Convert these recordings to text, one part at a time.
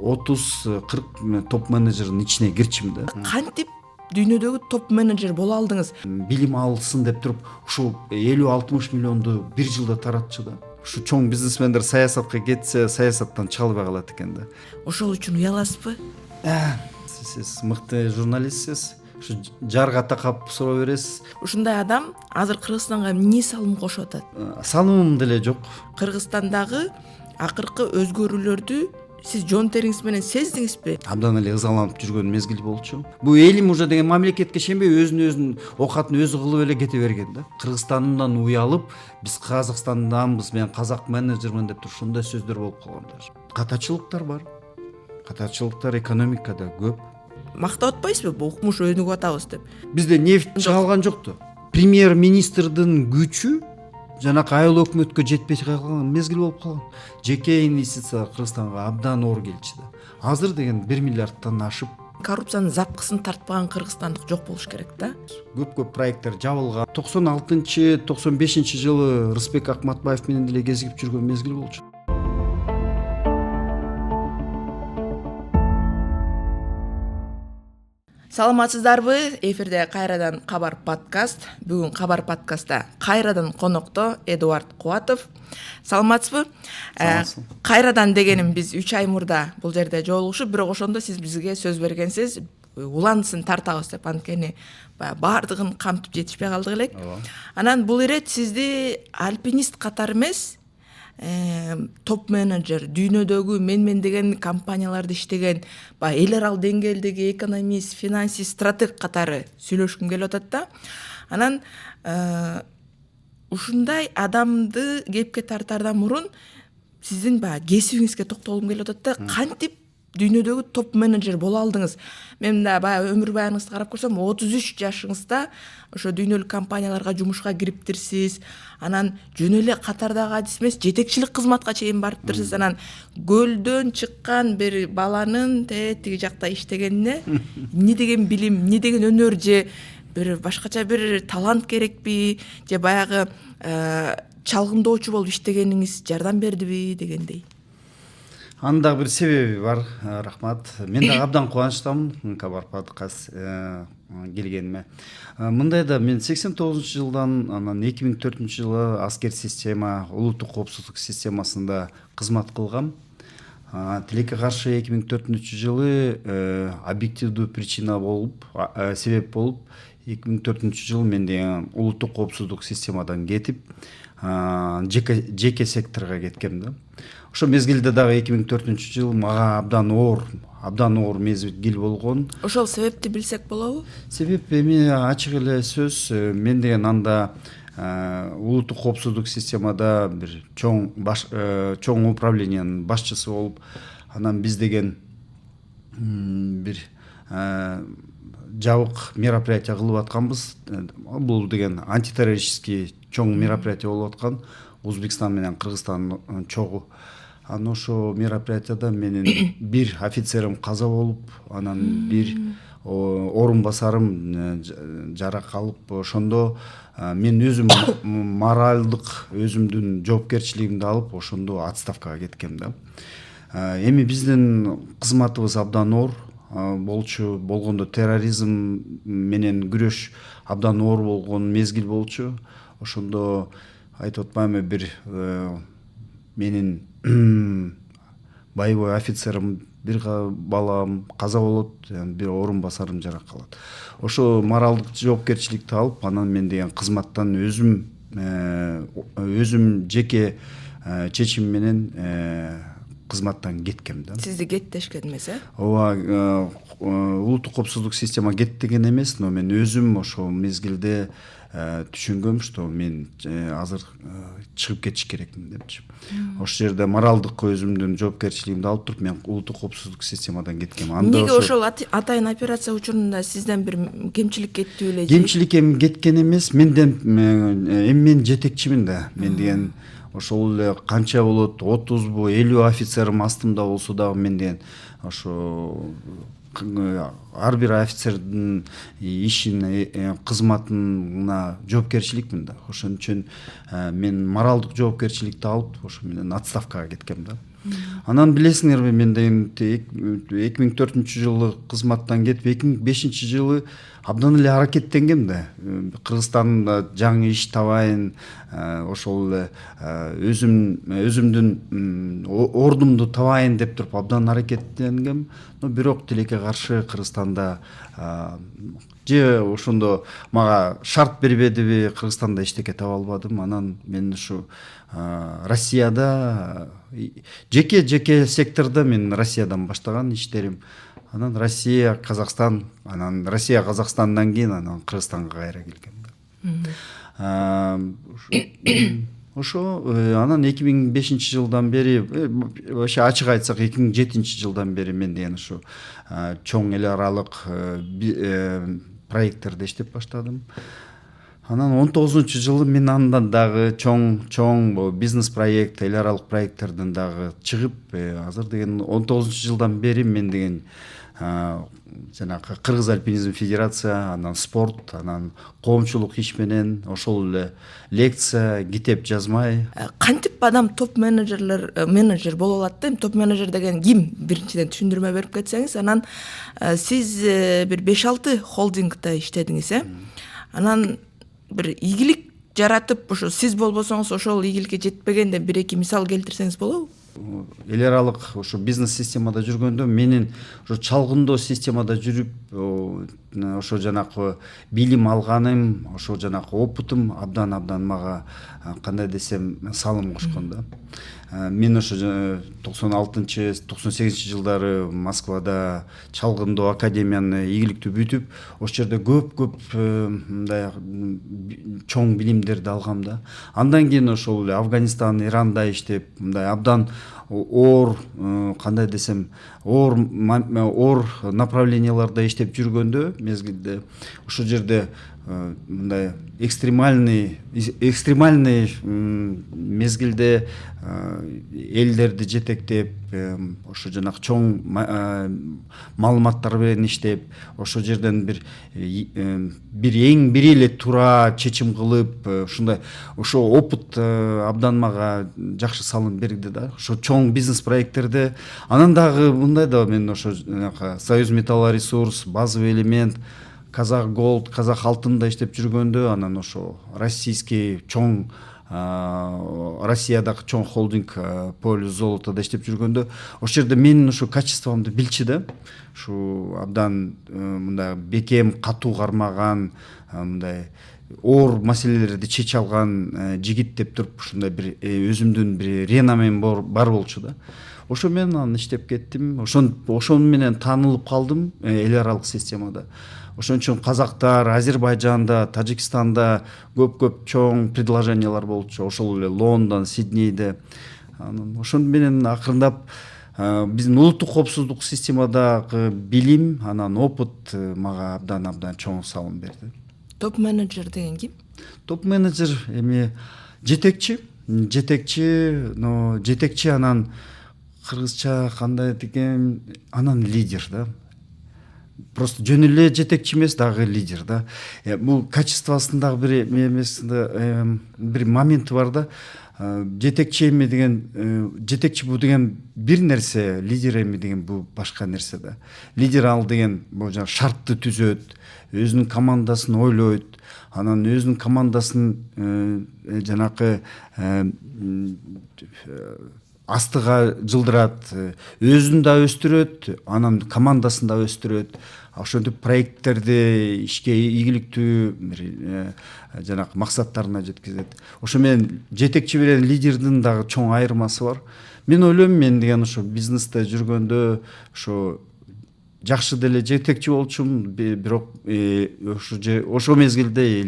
30-40 топ менеджердин ичине кирчим да. Кантип дүйнөдөгү топ менеджер боло алдыңыз? Билим алсын деп туруп ушу 50-60 миллионду бир жылда таратчу да. Ушу чоң бизнесмендер саясатка кетсе, саясаттан чыга албай калат экен да. Ошол үчүн уяласызбы? Сиз мыкты журналистсиз. Ушу жарга такап суроо бересиз. Ушундай адам азыр Кыргызстанга эмне салым кошуп атат? Салымым деле жок. Кыргызстандагы акыркы өзгөрүүлөрдү сиз жон териңиз менен сездиңизби? Абдан эле ызаланып жүргөн мезгил болчу. Бул элим уже деген мамлекетке ишенбей өзүнүн оокатын өзү кылып эле кете берген да. Кыргызстанымдан уялып, биз Казакстанданбыз, мен казак менеджермин деп туруп ушундай сөздөр болуп калгандар. Катачылыктар бар. Катачылыктар экономикада көп. Мактап атпайсызбы? Бул укмуш өнүгүп атабыз деп. Бизде нефть чыгалган жокту. Премьер-министрдин күчү жанакы айыл өкмөткө жетпей калган мезгил болуп калган. Жеке инвестиция Кыргызстанга абдан оор келчү да. Азыр деген 1 миллиардтан ашып Коррупциянын запкысын тартпаган кыргызстандык жок болуш керек да. Көп проекттер жабылган. 96-95 жылы Рысбек Акматбаев менен деле кезигип жүргөн мезгил болчу. Саламатсыздарбы? Эфирде кайрадан Кабар подкаст. Бүгүн Кабар подкастта кайрадан конокто Эдуард Кубатов. Саламатсызбы? Кайрадан дегеним биз 3 ай мурда бул жерде жолугушуп, бирок ошондо сиз бизге сөз бергенсиз, улансын тартабыз деп, анткени баардыгын камтып жетишпей калдык элек. Анан бул ирет сизди альпинист катары эмес, топ менеджер, дүйнөдөгү мен деген компанияларды иштеген, эл аралык деңгээлдеги экономист, финансист, стратег катары сүйлөшкүм келип атат да. Анан ушундай адамды кепке тартаардан мурун сиздин кесибиңизге токтолгум келип атат да. Кантип дүйнөдөгү топ менеджер боло алдыңыз? Мен да өмүр баяныңызды карап көрсөм, 33 жашыңызда ошо дүйнөлүк компанияларга жумушка кириптирсиз. Анан жөн эле катардагы адис эмес, жетекчилик кызматка чейин барыптырсыз. Анан көлдөн чыккан бир баланын тиги жакта иштегенине эмне деген билим, эмне деген өнөр, же бир башкача бир талант керекпи, же баягы чалгындоочу болуп иштегениңиз жардам бердиби дегендей. Анда бир себеби бар. Рахмат. Мен да абдан кубанычтамын Кабар подкаст келгениме. Мындай да, мен 89-жылдан анан 2004-жылы аскер система, улуттук коопсуздук системасында кызмат кылгам. Тилекке каршы 2004-жылы объективдүү причина болуп, себеп болуп, 2004-жылы мен деген улуттук коопсуздук системадан кетип, жеке секторго кеткем да. Ошо мезгилде дагы 2004-жыл мага абдан оор мезгил болгон. Ошол себепти билсек болобу? Себеп эми ачык эле сөз. Мен деген анда улуттук коопсуздук системада бир чоң управлениянын башчысы болуп, анан биз деген бир жабык мероприятие кылып атканбыз. Бул деген антитеррористический чоң мероприятие болуп аткан. Өзбекстан менен Кыргызстан чогуу. Анан ошо мероприятияда менин бир офицерим каза болуп, анан бир орун басарым жарак алып, ошондо мен өзүм моралдык өзүмдүн жоопкерчилигимди алып, ошондо отставкага кеткем да. Эми биздин кызматыбыз абдан оор болчу, болгондо терроризм менен күрөш абдан оор болгон мезгил болчу. Ошондо айтып атпаймынбы, бир менин боевой офицерим, бир балам каза болот, бир орун басарым жарак калат. Ошо моралдык жоопкерчиликти алып, анан мен деген кызматтан өзүм жеке чечим менен кызматтан кеткем да. Сизди кеттешкен эмес, Ооба, улуттук коопсуздук система кеттеген эмес, но мен өзүм ошол мезгилде түшүнгөм, что мен азыр чыгып кетиш керекмин депчи. Ошол жерде моралдык өзүмдүн жоопкерчилигимди алып туруп, мен улуттук коопсуздук системадан кеткем. Эмнеге ошол атайын операция учурунда сизден бир кемчилик кеттиби эле? Кемчилик кеткен эмес, менден мен жетекчимин да. Мен деген ошол эле канча болот, 30бу 50 офицерим астымда болсо дагы мен деген ошо ар бир офицердин ишин, кызматына жоопкерчиликмин да. Ошон үчүн мен моралдык жоопкерчиликти алып, ошо менен отставкага кеткем да. Анан билесиңерби, мен деген 2004 жылы кызматтан кетип 2005 жылы абдан эле аракеттенгем да. Кыргызстанда жаңы иш табайын, ошол эле өзүмдүн ордумду табайын деп туруп абдан аракеттенгем. Но бирок тилекке каршы Кыргызстанда же ошондо мага шарт бербедиби, Кыргызстанда эчтеке таба албадым. Анан мен ушу Россияда жеке секторда мен Россиядан баштаган иштерим. Анан Россия, Казакстан, анан Россия, Казакстандан кийин анан Кыргызстанга кайра келгем. Ошо анан 2005 жылдан бери, вообще ачык айтсак 2007 жылдан бери мен деген ушу чоң эл аралык проекттерде иштеп баштадым. Анан 19 жылы мен андан дагы чоң бизнес проект, эл аралык проекттерден дагы чыгып, азыр деген 19 жылдан бери мен деген жанагы Кыргыз альпинизм федерация, анан спорт, анан коомчулук иш менен ошол эле лекция, китеп жазмай. Кантип адам топ менеджер боло алат да? Топ менеджер деген ким? Биринчиден түшүндүрмө берип кетсеңиз, анан сиз бир 5-6 холдингде иштедиңиз, Анан бир ийгилик жаратып, ошо сиз болбосоңуз ошол ийгиликке жетпегенде 1-2 мисал келтирсеңиз болобу? Эл аралык ошо бизнес системада жүргөндө менин ошо чалгындоо системада жүрүп, ошо жанакы билим алганым, ошо жанакы опытым абдан мага кандай десем салым кошкон да. Мен ошо 96-98 жылдары Москвада чалгындоо академияны ийгиликтүү бүтүп, ошол жерде көп мындай чоң билимдерди алгам да. Андан кийин ошол эле Афганистан, Иранда иштеп, мындай абдан оор кандай десем оор направленияларда иштеп жүргөндө мезгилде ошол жерде мындай экстремальный мезгилде элдерди жетектеп, ошо жанагы чоң маалыматтар менен иштеп, ошол жерден бир эң бири эле туура чечим кылып, ушундай ошо опыт абдан мага жакшы салым берди да. Ошо чоң бизнес проекттерде, анан дагы мындай да мен ошо Союз металлоресурс, базовый элемент, Казак Голд, Казак Алтында иштеп жүргөндө, анан ошо российский чоң Россиядагы чоң холдинг Полюс Золотода иштеп жүргөндө, ошол жерде менин ошо качествомду билчи да. Ушу абдан мындай бекем, катуу кармаган, мындай оор маселелерди чече алган жигит деп туруп, ушундай бир өзүмдүн бир ренамем бар болчу да. Ошо мен анан иштеп кеттим. Ошон менен таанылып калдым эл аралык системада. Ошон үчүн казактар Азербайжанда, Тажикстанда көп чоң предложениялар болчу. Ошол эле Лондон, Сиднейде. Анан ошон менен акырындап биздин улуттук коопсуздук системадагы билим, анан опыт мага абдан чоң салым берди. Топ менеджер деген ким? Топ менеджер эми жетекчи, но жетекчи анан кыргызча кандай деген, анан лидер да. Просто жөн эле жетекчи эмес, дагы лидер да. Бул качествосундагы бир момент бар да. Жетекчи эми деген, жетекчи бул деген бир нерсе, лидер эми деген бул башка нерсе да. Лидер ал деген бул шартты түзөт, өзүнүн командасын ойлойт, анан өзүнүн командасын жанакы астыга жылдырат, өзүн да өстүрөт, анан командасын да өстүрөт. Ошентип проекттерди ишке ийгиликтүү жанакы максаттарына жеткизет. Ошо менен жетекчи менен лидердин дагы чоң айырмасы бар. Мен ойлойм, мен деген ошо бизнесте жүргөндө ошо жакшы деле жетекчи болчумун, бирок ошо мезгилде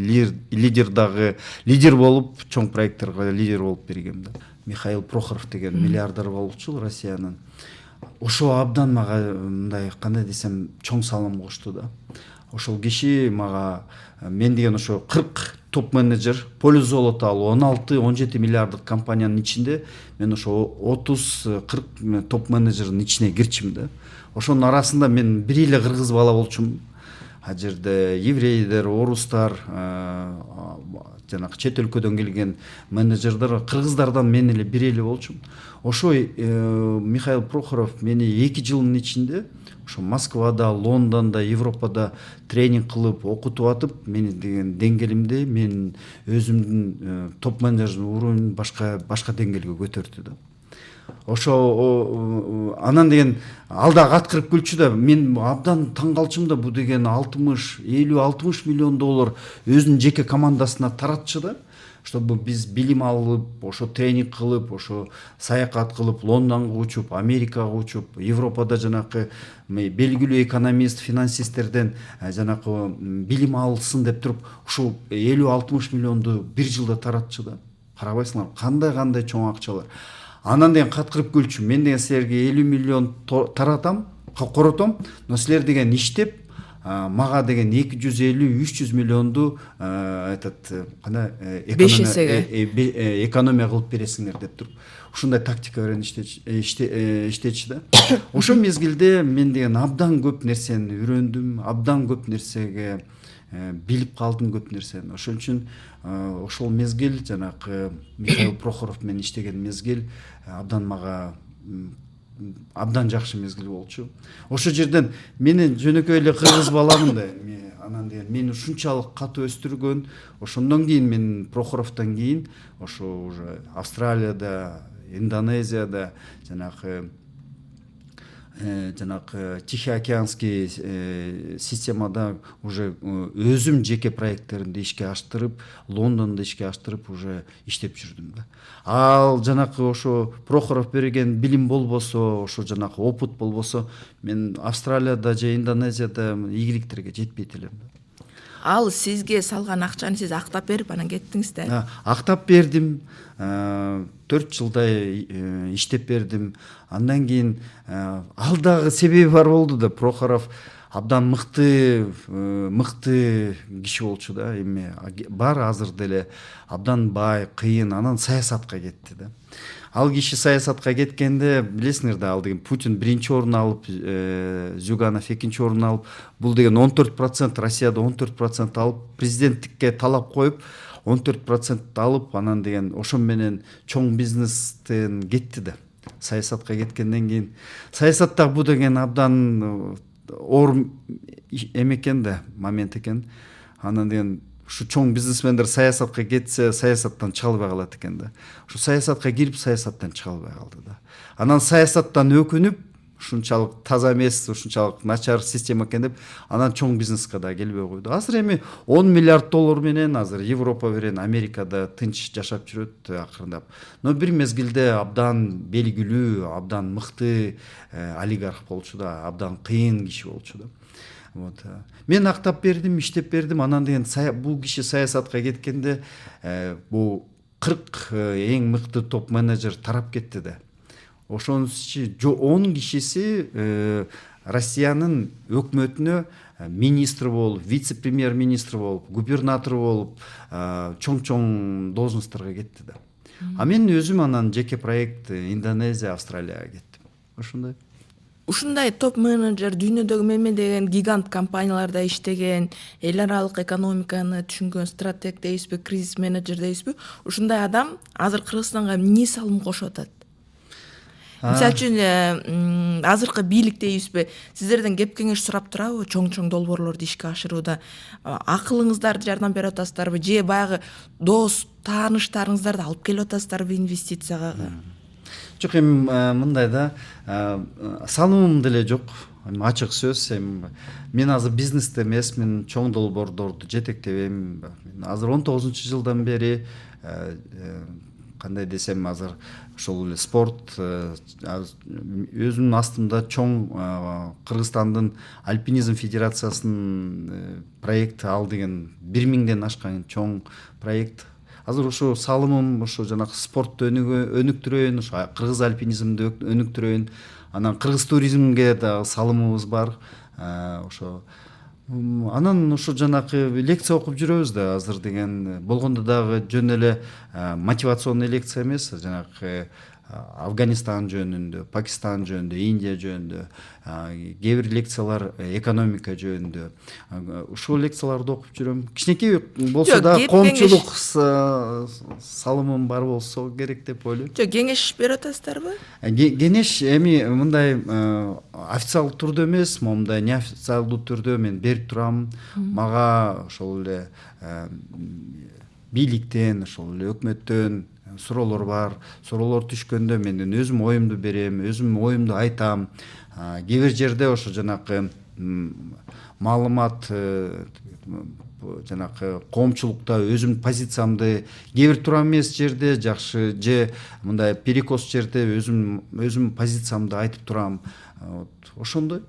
лидер болуп, чоң проекттерге лидер болуп бергем да. Михаил Прохоров деген миллиардер болчу Россиянын. Ошо абдан мага мындай кандай десем чоң салым кошту да. Ошол киши мага, мен деген ошо 40 топ менеджер, Полюс Золото ал 16-17 миллиарддык компаниянын ичинде, мен ошо 30-40 топ менеджердин ичине кирчим да. Ошонун арасында мен бир эле кыргыз бала болчумун. Ал жерде еврейлер, орустар, жанагы чет өлкөдөн келген менеджерлер кыргыздардан мен эле бир эле болчумун. Ошо Михаил Прохоров мени 2 жылдын ичинде ошо Москвада, Лондонда, Европада тренинг кылып, окутуп атып, мени деген деңгээлимди, мен өзүмдүн топ менеджер уровнун башка деңгээлге көтөрдү да. Ошо анан деген алдагы ат кырып күлчү да, мен абдан таң калчумун да, бу деген 50-60 миллион доллар өзүнүн жеке командасына таратчы да, чтобы биз билим алып, ошо тренинг кылып, ошо саякат кылып, Лондонго учуп, Америкага учуп, Европада жанакы белгилүү экономист, финансисттерден жанакы билим алсын деп туруп, ушул 50-60 миллионду бир жылда таратчы да. Карабайсыңар, кандай чоң акчалар. Анан деген каткырып күлчү, мен деген силерге 50 миллион таратам, коротом, но силер деген иштеп, мага деген 250-300 миллионду экономия кылып бересиңер деп туруп, ушундай тактика менен иштечи да. Ошол мезгилде мен деген абдан көп нерсени үйрөндүм, абдан көп нерсеге билип калдым, көп нерсени. Ошол үчүн ошол мезгил жанакы Михаил Прохоров менен иштеген мезгил абдан мага абдан жакшы мезгил болчу. Ошол жерден мени жөнөкөй эле кыргыз баламын да, анан деген мени ушунчалык катуу өстүргөн. Ошондон кийин мен Прохоровдон кийин ошо уже Австралияда, Индонезияда жанакы Тихоокеанский системада уже өзүм жеке проекттеримди ишке аштырып, Лондондо ишке аштырып уже иштеп жүрдүм да. Ал жанакы ошо Прохоров берген билим болбосо, ошо жанакы опыт болбосо, мен Австралияда же Индонезияда ийгиликтерге жетпейт элем да. Ал сизге салган акчаны сиз актап берип анан кеттиңиз да. Актап бердим. 4 жылдай иштеп бердим. Андан кийин алдагы себеби бар болду да. Прохоров абдан мыкты киши болчу да. Эми бар азыр деле абдан бай, кыйын, анан саясатка кетти да. Ал киши саясатка кеткенде билесиңер да, ал деген Путин биринчи орун алып, Зюганов экинчи орун алып, бул деген 14%, Россияда 14% алып, президенттикке талап коюп 14% алып, анан деген ошо менен чоң бизнестен кетти да. Саясатка кеткенден кийин саясаттагы бу деген абдан оор экен да, момент экен. Анан деген ушу чоң бизнесмендер саясатка кетсе, саясаттан чыга албай калат экен да. Ушу саясатка кирип, саясаттан чыга албай калды да. Анан саясаттан өкүнүп, ушунчалык таза эмес, ушунчалык начар система экен деп, анан чоң бизнеске да келбей койду. Азыр эми 10 миллиард доллар менен азыр Европа менен Америкада тынч жашап жүрөт акырындап. Но бир мезгилде абдан белгилүү, абдан мыкты олигарх болчу да, абдан кыйын киши болчу да. Вот. Мен актап бердим, иштеп бердим. Анан деген бул киши саясатка кеткенде бул 40 эң мыкты топ менеджер тарап кетти да. Ошонун 10 кишиси Россиянын өкмөтүнө министр болуп, вице-премьер-министр болуп, губернатор болуп, чоң должностторго кетти да. А мен өзүм анан жеке проект Индонезия, Австралияга кеттим. Ошондой. Ушундай топ менеджер дүйнөдөгү меме деген гигант компанияларда иштеген, эл аралык экономиканы түшүнгөн стратег дейсизби, кризис менеджер дейсизби? Ушундай адам азыр Кыргызстанга эмне салым кошуп атат? Мисалы үчүн азыркы бийлик дейбизби, сиздерден кеп кеңеш сурап турабы чоң долбоорлорду ишке ашырууда? Акылыңыздарды жардам берип атасыздарбы же баягы дос, тааныштарыңыздарды алып келип атасыздарбы инвестицияга? Жок, эми мындай да, салымым деле жок. Ачык сөз, мен азыр бизнесте эмесмин, чоң долбоорлорду жетектебейм. Азыр 19-жылдан бери кандай десем, азыр ошол эле спорт өзүмдүн астымда чоң Кыргызстандын альпинизм федерациясынын проекти, ал деген 1000ден ашкан чоң проект. Азыр ошо салымым ошо жанагы спортду өнүктүрөйүн, ошо кыргыз альпинизмди өнүктүрөйүн. Анан кыргыз туризмге да салымыбыз бар. Ошо анан ошо жанакы лекция окуп жүрөбүз да. Азыр деген болгондо дагы жөн эле мотивационный лекция эмес, жанакы Афганистан жөнүндө, Пакистан жөнүндө, Индия жөнүндө, кээ бир лекциялар экономика жөнүндө. Ушул лекцияларды окуп жүрөм. Кичинекей болсо да коомчулук салымым бар болсо керек деп ойлойм. Жок, кеңеш берип атасыздарбы? Кеңеш эми мындай официалдуу түрдө эмес, момундай неофициалдуу түрдө мен берип турам. Мага ошол эле бийликтен, ошол эле өкмөттөн суроолор бар. Суроолор түшкөндө мен өзүм оюмду берем, өзүм оюмду айтам. Кээ бир жерде ошо жанакы маалымат жанакы коомчулукта өзүмдүн позициямды кээ бир туура эмес жерде жакшы же мындай перекос жерде өзүм позициямды айтып турам. Ошондой.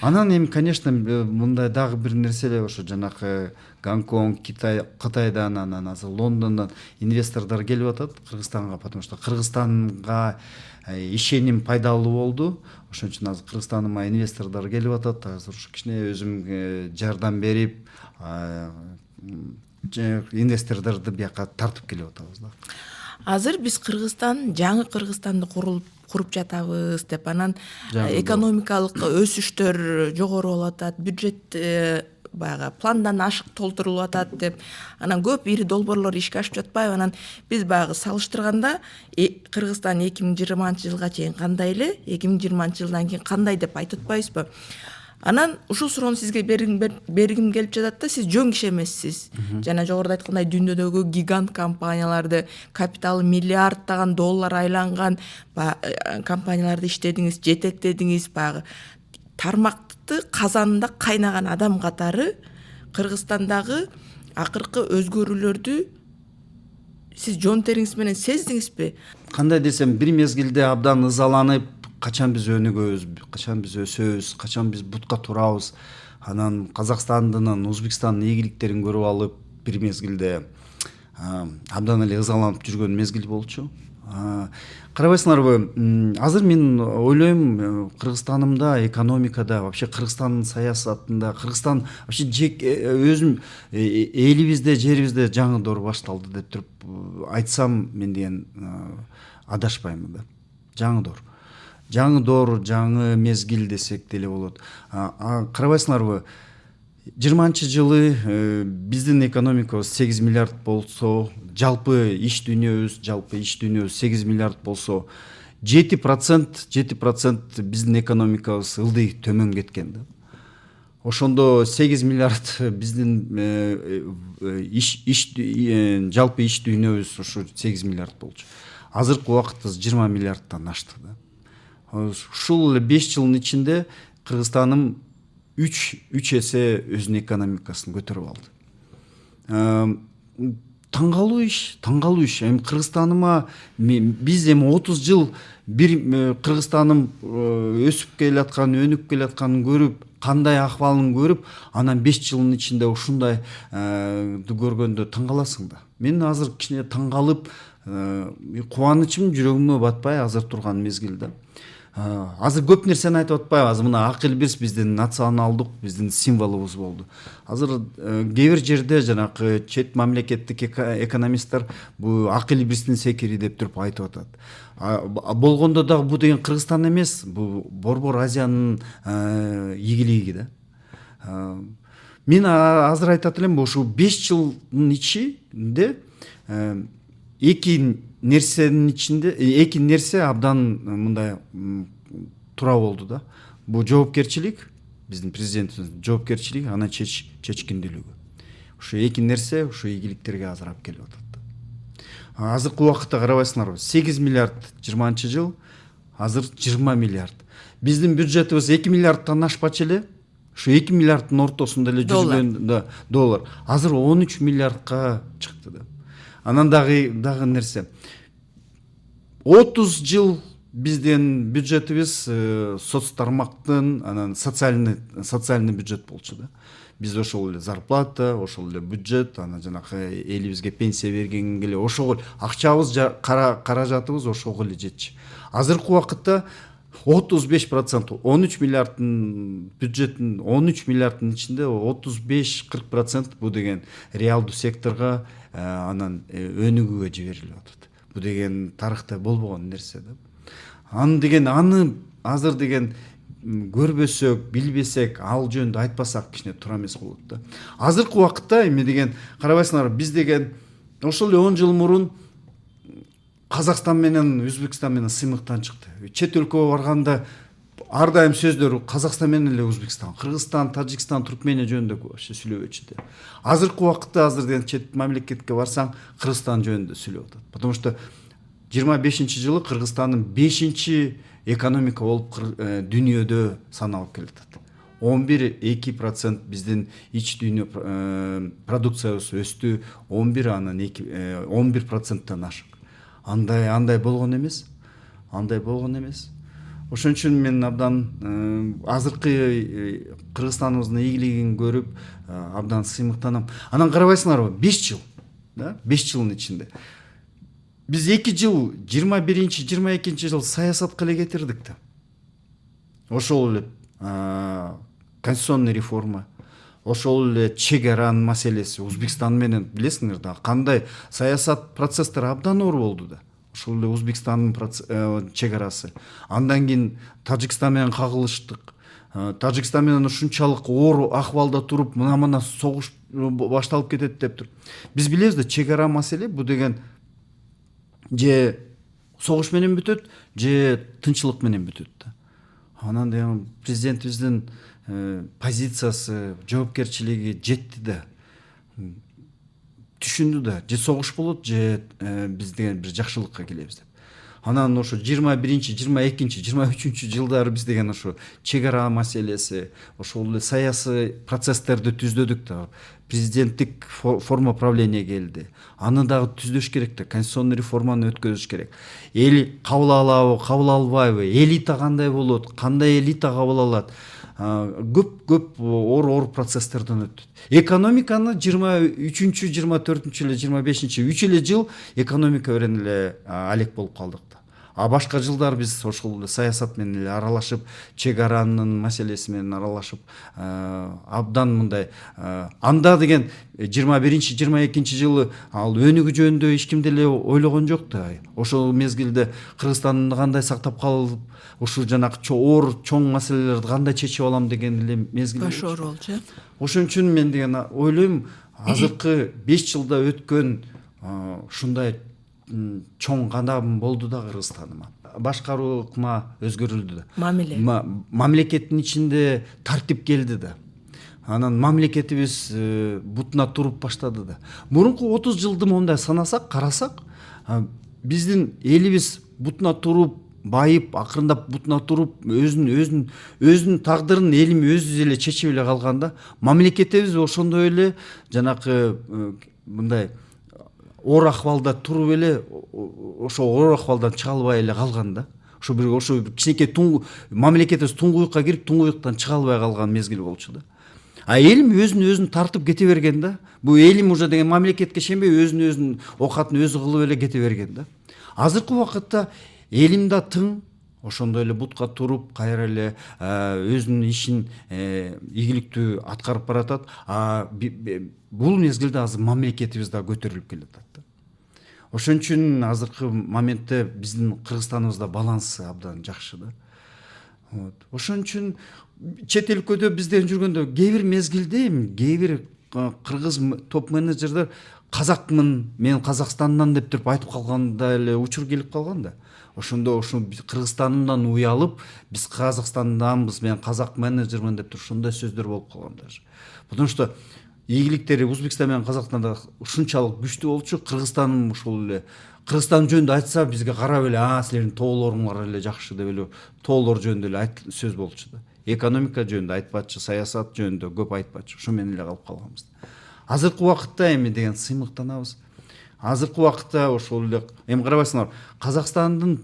Анан эми, конечно, мындай дагы бир нерселер ошо жанакы Гонконг, Кытайдан, анан азыр Лондондон инвесторлор келип атат Кыргызстанга, потому что Кыргызстанга ишеним пайдалуу болду. Ошон үчүн азыр Кыргызстаныма инвесторлор келип атат. Азыр ушу кичине өзүм жардам берип, инвесторлорду бияка тартып келип атабыз да. Азыр биз Кыргызстан, жаңы Кыргызстанды куруп жатабыз деп, анан экономикалык өсүштөр жогору болуп атат, бюджет баягы пландан ашык толтурулуп атат деп, анан көп ири долбоорлор ишке ашып жатпайбы? Анан биз баягы салыштырганда Кыргызстан 2020-жылга чейин кандай эле, 2020-жылдан кийин кандай деп айтып атпайбызбы? Анан ушул суроону сизге бергим келип жатат да, сиз жөн киши эмессиз. Жана жогоруда айткандай дүйнөдөгү гигант компанияларды, капиталы миллиарддаган доллар айланган компанияларды иштедиңиз, жетектедиңиз, баягы тармакты казанында кайнаган адам катары Кыргызстандагы акыркы өзгөрүүлөрдү сиз жон териңиз менен сездиңизби? Кандай десем, бир мезгилде абдан ызаланып, качан биз өнүгөбүз, качан биз өсөбүз, качан биз бутка турабыз, анан Казакстандын, Өзбекстандын ийгиликтерин көрүп алып, бир мезгилде абдан эле ызаланып жүргөн мезгил болчу. Карабайсыңарбы, азыр мен ойлойм, Кыргызстанымда, экономикада, вообще Кыргызстандын саясатында, Кыргызстан вообще өзүм элибизде, жерибизде жаңы доор башталды деп туруп айтсам мен деген адашпайм да. Жаңы доор, жаңы мезгил десек деле болот. Карабайсыңарбы, 20-жылы биздин экономикабыз 8 миллиард болсо, жалпы иш дүйнөбүз 8 миллиард болсо, 7% биздин экономикабыз ылдый төмөн кеткен да. Ошондо 8 миллиард биздин жалпы иш дүйнөбүз ушу 8 миллиард болчу. Азыркы убакытта 20 миллиардтан ашты да. Ушул 5 жылдын ичинде Кыргызстаным 3 эсе өзүнүн экономикасын көтөрүп алды. Таңгалуу иш. Эми Кыргызстаныма биз эми 30 жыл бир Кыргызстаным өсүп келаткан, өнүгүп келатканын көрүп, кандай акыбалын көрүп, анан 5 жылдын ичинде ушундай көргөндө таңгаласың да. Мен азыр кичине таңгалып, кубанычым жүрөгүмө батпай азыр турган мезгилде. Азыр көп нерсени айтып атпайбы? Азыр мына ак элбирс биздин националдык, биздин символубуз болду. Азыр кээ бир жерде жанакы чет мамлекеттик экономисттер бул ак элбирстин секири деп туруп айтып атат. Болгондо дагы бул деген Кыргызстан эмес, бул Борбор Азиянын ийгилиги да. Мен азыр айтат элем, ушу 5 жылдын ичинде эки нерсе абдан мындай туура болду да. Бул жоопкерчилик, биздин президентибиздин жоопкерчилиги, анан чечкиндүүлүгү. Ушу эки нерсе ушу ийгиликтерге азыр алып келип атат. Азыркы убакытта карабайсыңарбы, 8 миллиард 20-жыл, азыр 20 миллиард. Биздин бюджетибиз 2 миллиардтан ашпачу эле. Ушу 2 миллиарддын ортосунда эле жүргөн доллар. Азыр 13 миллиардка чыкты да. Анан дагы нерсе. 30 жыл биздин бюджетибиз соцтармактын, анан социальный бюджет болчу да. Биз ошол эле зарплата, ошол эле бюджет, анан жанакы элибизге пенсия бергенге эле ошол акчабыз, каражатыбыз ошого эле жетчү. Азыркы убакытта 35%, 13 миллиарддын бюджеттин 13 миллиарддын ичинде 35-40% бул деген реалдуу секторго, анан өнүгүүгө жиберилип атат. бул деген тарыхта болбогон нерсе да. Аны азыр деген көрбөсөк, билбесек, ал жөнүндө айтпасак кичине туура эмес болот да. Азыркы убакытта эми деген карабайсыңарбы, биз деген ошол эле 10 жыл мурун Казакстан менен Өзбекстан менен сыймыктан чыкты. Чет өлкөгө барганда ар дайым сөздөр Казакстан менен эле Өзбекстан, Кыргызстан, Тажикстан, Туркмения жөнүндө вообще сүйлөбөчү да. Азыркы убакытта деген чет мамлекетке барсаң Кыргызстан жөнүндө сүйлөп атат. Потому что 25-жылы Кыргызстандын 5-чи экономика болуп дүйнөдө саналып келатат. 11-2% биздин ич дүйнө продукциябыз өстү, 11%тан ашык. Андай болгон эмес. Ошон үчүн мен абдан азыркы Кыргызстаныбыздын ийгилигин көрүп абдан сыймыктанам. Анан карабайсыңарбы, 5 жыл, да, 5 жылдын ичинде биз 2 жыл 21-22 жыл саясатка эле кетирдик да. Ошол эле конституционный реформа, ошол эле чек аранын маселеси, Өзбекстан менен билесиңер да, кандай саясат процесстер абдан оор болду да. Ошол эле Өзбекстандын чек арасы. Андан кийин Тажикстан менен кагылыштык. Тажикстан менен ушунчалык оор акыбалда туруп, мына согуш башталып кетет деп туруп. Биз билебиз да, чек ара маселе бул деген же согуш менен бүтөт, же тынччылык менен бүтөт да. Анан деген президентибиздин позициясы, жоопкерчилиги жетти да. Түшүндү да, же согуш болот, же биз деген бир жакшылыкка келебиз деп. Анан ошо 21-22, 23 жылдары биз деген ошо чек ара маселеси, ошол эле саясий процесстерди түздөдүк да. Президенттик форма правления келди. Аны дагы түздөш керек да, конституционный реформаны өткөзүш керек. Эл кабыл алабы, кабыл албайбы, элита кандай болот, кандай элита кабыл алат. Көп оор процесстерден өттү. Экономиканы 23-чү, 24-чү эле, 25-чи 3 эле жыл экономика менен эле алек болуп калдык да. А башка жылдар биз ошол эле саясат менен эле аралашып, чек аранын маселеси менен аралашып, абдан мындай анда деген 21-чи, 22-чи жылы ал өнүгүү жөнүндө эч ким деле ойлогон жок да. Ошол мезгилде Кыргызстанды кандай сактап калып, ушу жанагы оор чоң маселелерди кандай чечип алам деген эле мезгил баш оор болчу. Ошон үчүн мен деген ойлойм, азыркы 5 жылда өткөн ушундай чоң кадам болду да Кыргызстаныма. Башкаруу ыкма өзгөрүлдү да. Мамлекеттин ичинде тартип келди да. Анан мамлекетибиз бутуна туруп баштады да. Мурунку 30 жылды мондай санасак, карасак, биздин элибиз бутуна туруп, байып, акырындап бутуна туруп, өзүнүн тагдырын элим өзү эле чечип эле калганда, мамлекетибиз ошондой эле жанакы мындай оор акыбалда туруп эле, ошо оор акыбалдан чыга албай эле калган да. Ошо кичинекей мамлекетибиз туңгуюкка кирип, туңгуюктан чыга албай калган мезгил болчу да. А элим өзүн тартып кете берген да. Бул элим уже деген мамлекетке ишенбей өзүнүн оокатын өзү кылып эле кете берген да. Азыркы убакытта элим да тың, ошондой эле бутка туруп, кайра эле өзүнүн ишин ийгиликтүү аткарып баратат. Бул мезгилде азыр мамлекетибиз да көтөрүлүп келатат да. Ошон үчүн азыркы моментте биздин Кыргызстаныбызда балансы абдан жакшы да. Ошон үчүн чет өлкөдө бизден жүргөндө кээ бир мезгилде кээ бир кыргыз топ менеджерлер казакмын, мен Казакстандан деп туруп айтып калганда эле учур келип калган да. Ошондо Кыргызстанымдан уялып, биз Казакстанданбыз, мен казак менеджермин деп туруп ушундай сөздөр болуп калган даже. Потому что ийгиликтери Өзбекстан менен Казакстанда ушунчалык күчтүү болчу, Кыргызстаным ошол эле Кыргызстан жөнүндө айтса бизге карап эле, силердин тоолоруңар эле жакшы деп эле тоолор жөнүндө эле сөз болчу да. Экономика жөнүндө айтпачы, саясат жөнүндө көп айтпачы. Ошо менен эле калып калганбыз. Азыркы убакытта эми деген сыймыктанабыз. Азыркы убакытта ошол эле карабайсыңар, Казакстандын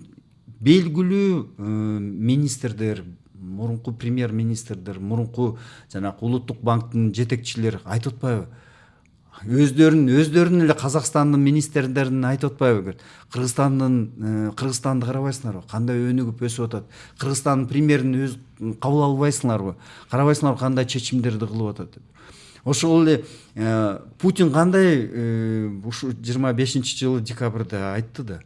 белгилүү министрлер, мурунку премьер-министрлер, мурунку жанагы Улуттук банктын жетекчилери айтып атпайбы? Өздөрүнүн эле Казакстандын министрлерин айтып атпайбы? Кыргызстанды карабайсыңарбы? Кандай өнүгүп өсүп атат? Кыргызстандын премьерин өз кабыл албайсыңарбы? Карабайсыңарбы кандай чечимдерди кылып атат деп. Ошол эле Путин кандай ушу 25-жылы декабрда айтты да.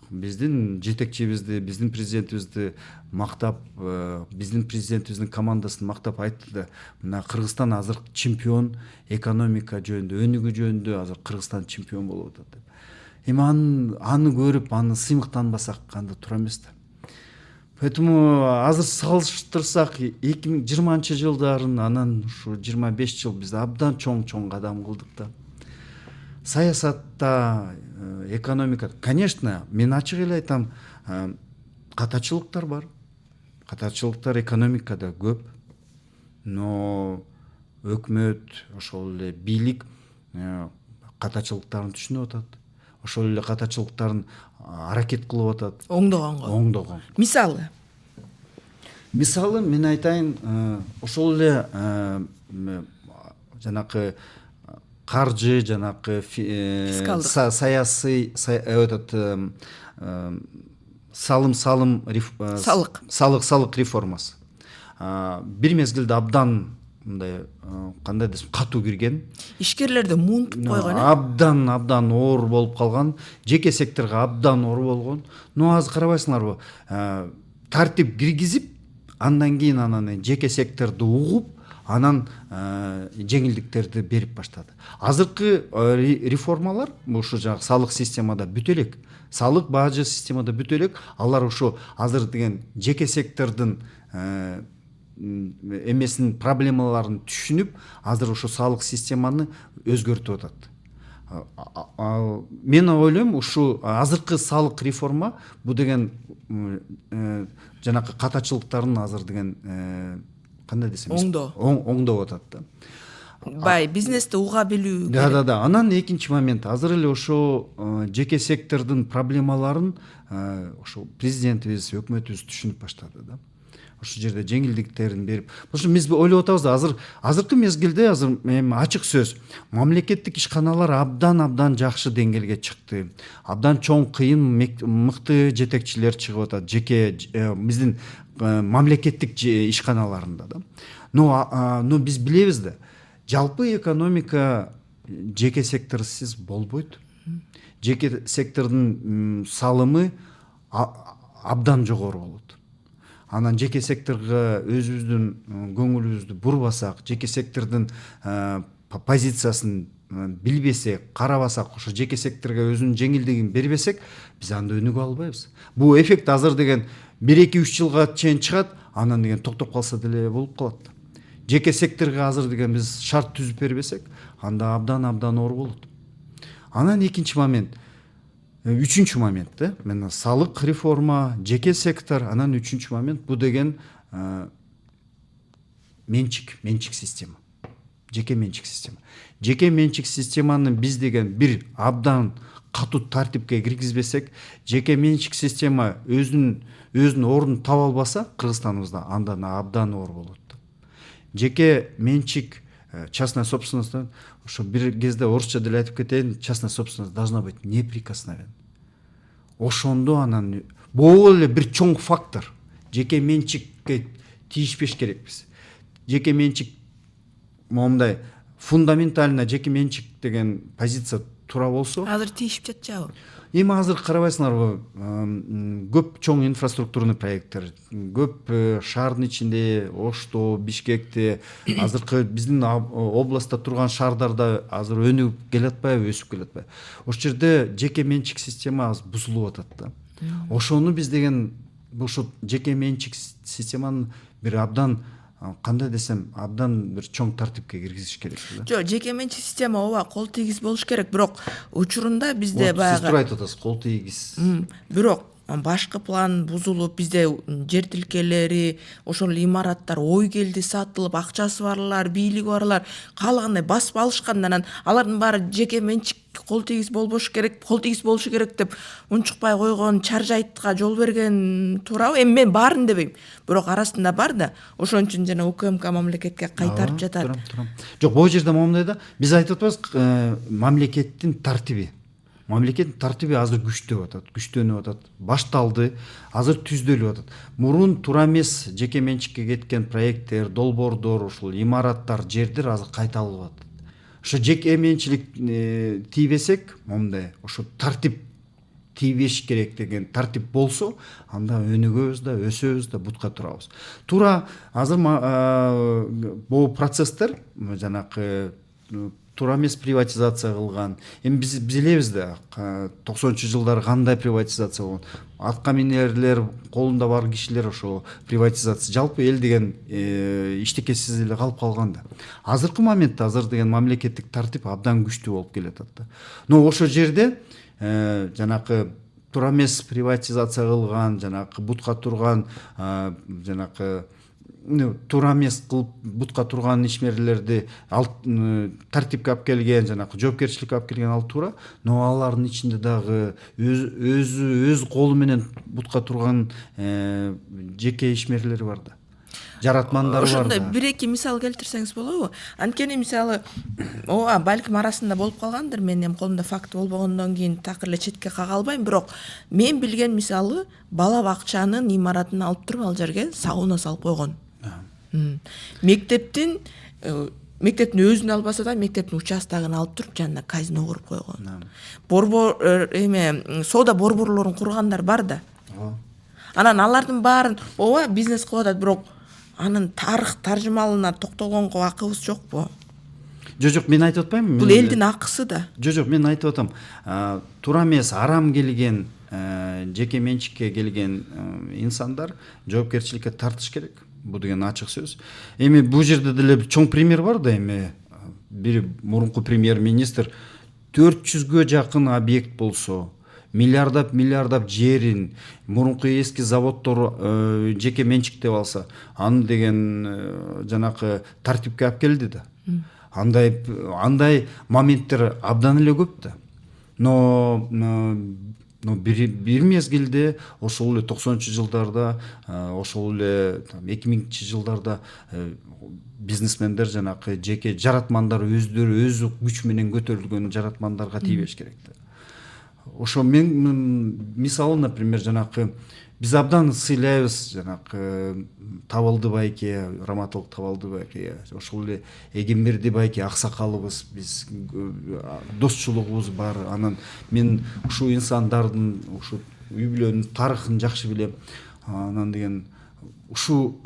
биздин жетекчибизди, биздин президентибизди мактап, биздин президентибиздин командасын мактап айтты да, мына Кыргызстан азыр чемпион, экономика жөнүндө, өнүгүү жөнүндө азыр Кыргызстан чемпион болуп атат деп. Эми аны көрүп, аны сыймыктанбасак кандай тура эмес да. Поэтому азыр салыштырсак 2020 жылдарын анан ушу 25 жыл биз абдан чоң кадам кылдык да. Саясатта, экономика, конечно, мен ачык эле айтам, катачылыктар бар. Катачылыктар экономикада көп. Но өкмөт, ошол эле бийлик катачылыктарын түшүнүп атат. Ошол эле катачылыктарын аракет кылып атат. Оңдогон. Мисалы мен айтайын, ошол эле жанакы каржы, жанакы саясий салым салык реформасы. Бир мезгилде абдан мындай кандай десем катуу кирген. Ишкерлерди муунтуп койгон. Абдан оор болуп калган. Жеке секторго абдан оор болгон. Но азыр карабайсыңарбы? Тартип киргизип, андан кийин анан жеке секторду угуп, анан жеңилдиктерди берип баштады. Азыркы реформалар ушу жаңы салык системада бүтө элек. Салык бажы системада бүтө элек. Алар ушу азыр деген жеке сектордун эмесин проблемаларын түшүнүп, азыр ошо салык системаны өзгөртүп атат. Мен ойлойм, ушу азыркы салык реформа бу деген жанакы катачылыктарын азыр деген кандай десем, оңдоп атат да. Бизнести уга билүү. Да. Анан экинчи момент, азыр эле ошо жеке сектордун проблемаларын ошо президентибиз, өкмөтүбүз түшүнүп баштады да. Ошол жерде жеңилдиктерин берип, ошо биз ойлоп атабыз да, азыркы мезгилде эми ачык сөз, мамлекеттик ишканалар абдан жакшы деңгээлге чыкты. Абдан чоң, кыйын, мыкты жетекчилер чыгып атат, жеке биздин мамлекеттик ишканаларында да. Но биз билебиз да, жалпы экономика жеке секторсуз болбойт. Жеке сектордун салымы абдан жогору болот. Анан жеке секторго өзүбүздүн көңүлүбүздү бурбасак, жеке сектордун позициясын билбесек, карабасак, ошо жеке секторго өзүнүн жеңилдигин бербесек, биз анда өнүгө албайбыз. Бул эффект азыр деген 1-2-3 жылга чейин чыгат, анан деген токтоп калса деле болуп калат. Жеке секторго азыр деген биз шарт түзүп бербесек, анда абдан оор болот. Анан экинчи момент, үчүнчү момент да, мен салык реформа, жеке сектор, анан үчүнчү момент бу деген менчик система. Жеке менчик система. Жеке менчик системаны биз деген бир абдан катуу тартипке киргизбесек, жеке менчик система өзүнүн ордун таба албаса Кыргызстаныбызда, анда абдан оор болот. Жеке менчик, частная собственность, ошо бир кезде орусча деле айтып кетейин, частная собственность должна быть неприкосновенна. Ошондо анан бул эле бир чоң фактор. Жеке менчикке тийишпеш керекпиз. Жеке менчик момундай фундаментально жеке менчик деген позиция туура болсо, азыр тийишип жатчабы? Эми азыр карабайсыңарбы, көп чоң инфраструктурный проекттер, көп шаардын ичинде, Ошто, Бишкекте, азыркы биздин областта турган шаардарда азыр өнүгүп келатпайбы, өсүп келатпайбы? Ошол жерде жеке менчик система аз бузулуп атат да. Ошону биз деген ошо жеке менчик системанын бир абдан кандай десем, абдан бир чоң тартипке киргизиш керек да. Жок, жеке менчик система ооба кол тийгиз болуш керек, бирок учурунда бизде баягы сиз туура айтып атасыз, кол тийгиз. Бирок башкы план бузулуп, бизде жер тилкелери, ошол имараттар ой келди сатылып, акчасы барлар, бийлиги барлар каалагандай басып алышкан, анан алардын баары жеке менчик кол тийгиз болбош керек, кол тийгиз болушу керек деп унчукпай койгон, чаржайтка жол берген туурабы? Эми мен баарын дебейм, бирок арасында бар да, ошон үчүн жана УКМК мамлекетке кайтарып жатат. Жок, бул жерде момундай да, биз айтып атабыз, мамлекеттин тартиби азыр күчтөнүп атат, башталды, азыр түздөлүп атат. Мурун туура эмес жеке менчикке кеткен проекттер, долбоордор, ушул имараттар, жердер азыр кайталып атат. Ошо жеке менчилик тийбесек, момундай ошо тартип тийбеш керек деген тартип болсо, анда өнүгөбүз да, өсөбүз да, бутка турабыз. Туура азыр бул процесстер жанакы туура эмес приватизация кылган. Эми биз билебиз да, 90-жылдары кандай приватизация болгон. Атка минерлер, колунда бар кишилер ошо приватизация, жалпы эл деген иштекесиз эле калып калган да. Азыркы моментте азыр деген мамлекеттик тартип абдан күчтүү болуп келатат да. Но ошол жерде жанакы туура эмес приватизация кылган, жанакы бутка турган, жанакы туура эмес кылып бутка турган ишмерлерди тартипке алып келген, жанакы жоопкерчиликке алып келген ал туура, но алардын ичинде дагы өз колу менен бутка турган жеке ишмерлер бар да. Жаратмандар бар да. Ошондой бир-эки мисал келтирсеңиз болобу? Анткени мисалы, ооба, балким арасында болуп калгандыр, мен эми колумда факт болбогондон кийин такыр эле четке кага албайм, бирок мен билген мисалы бала бакчанын имаратын алып туруп ал жерге сауна салып койгон. Мектептин өзүн албаса да мектептин участогун алып туруп жанына казино куруп койгон. Соода борборлорун кургандар бар да. Анан алардын баарын ооба бизнес кылып атат, бирок анын тарых таржымалына токтолгонго акыбыз жокпу? Жок, мен айтып атпаймынбы. Бул элдин акысы да. Жок, мен айтып атам. Туура эмес, арам келген, жеке менчикке келген инсандар жоопкерчиликке тартыш керек. Бул деген ачык сөз. Эми бул жерде деле чоң пример бар да, эми бир мурунку премьер-министр 400гө жакын объект болсо, миллиардап жерин, мурунку эски заводдор жеке менчиктеп алса, аны деген жанакы тартипке алып келди да. Андай моменттер абдан эле көп да. Но бир мезгилде ошол эле 90-жылдарда, ошол эле 2000-жылдарда бизнесмендер жанакы жеке жаратмандар өздөрү өз күч менен көтөрүлгөн жаратмандарга тийбеш керек да. Ошо мен мисалы, например, жанакы биз абдан сыйлайбыз жанакы Табылды байке, Раматылык Табылды байке, ошол эле Эгемберди байке аксакалыбыз, биз досчулугубуз бар. Анан мен ушул инсандардын, ушу үй бүлөнүн тарыхын жакшы билем. Анан деген ушул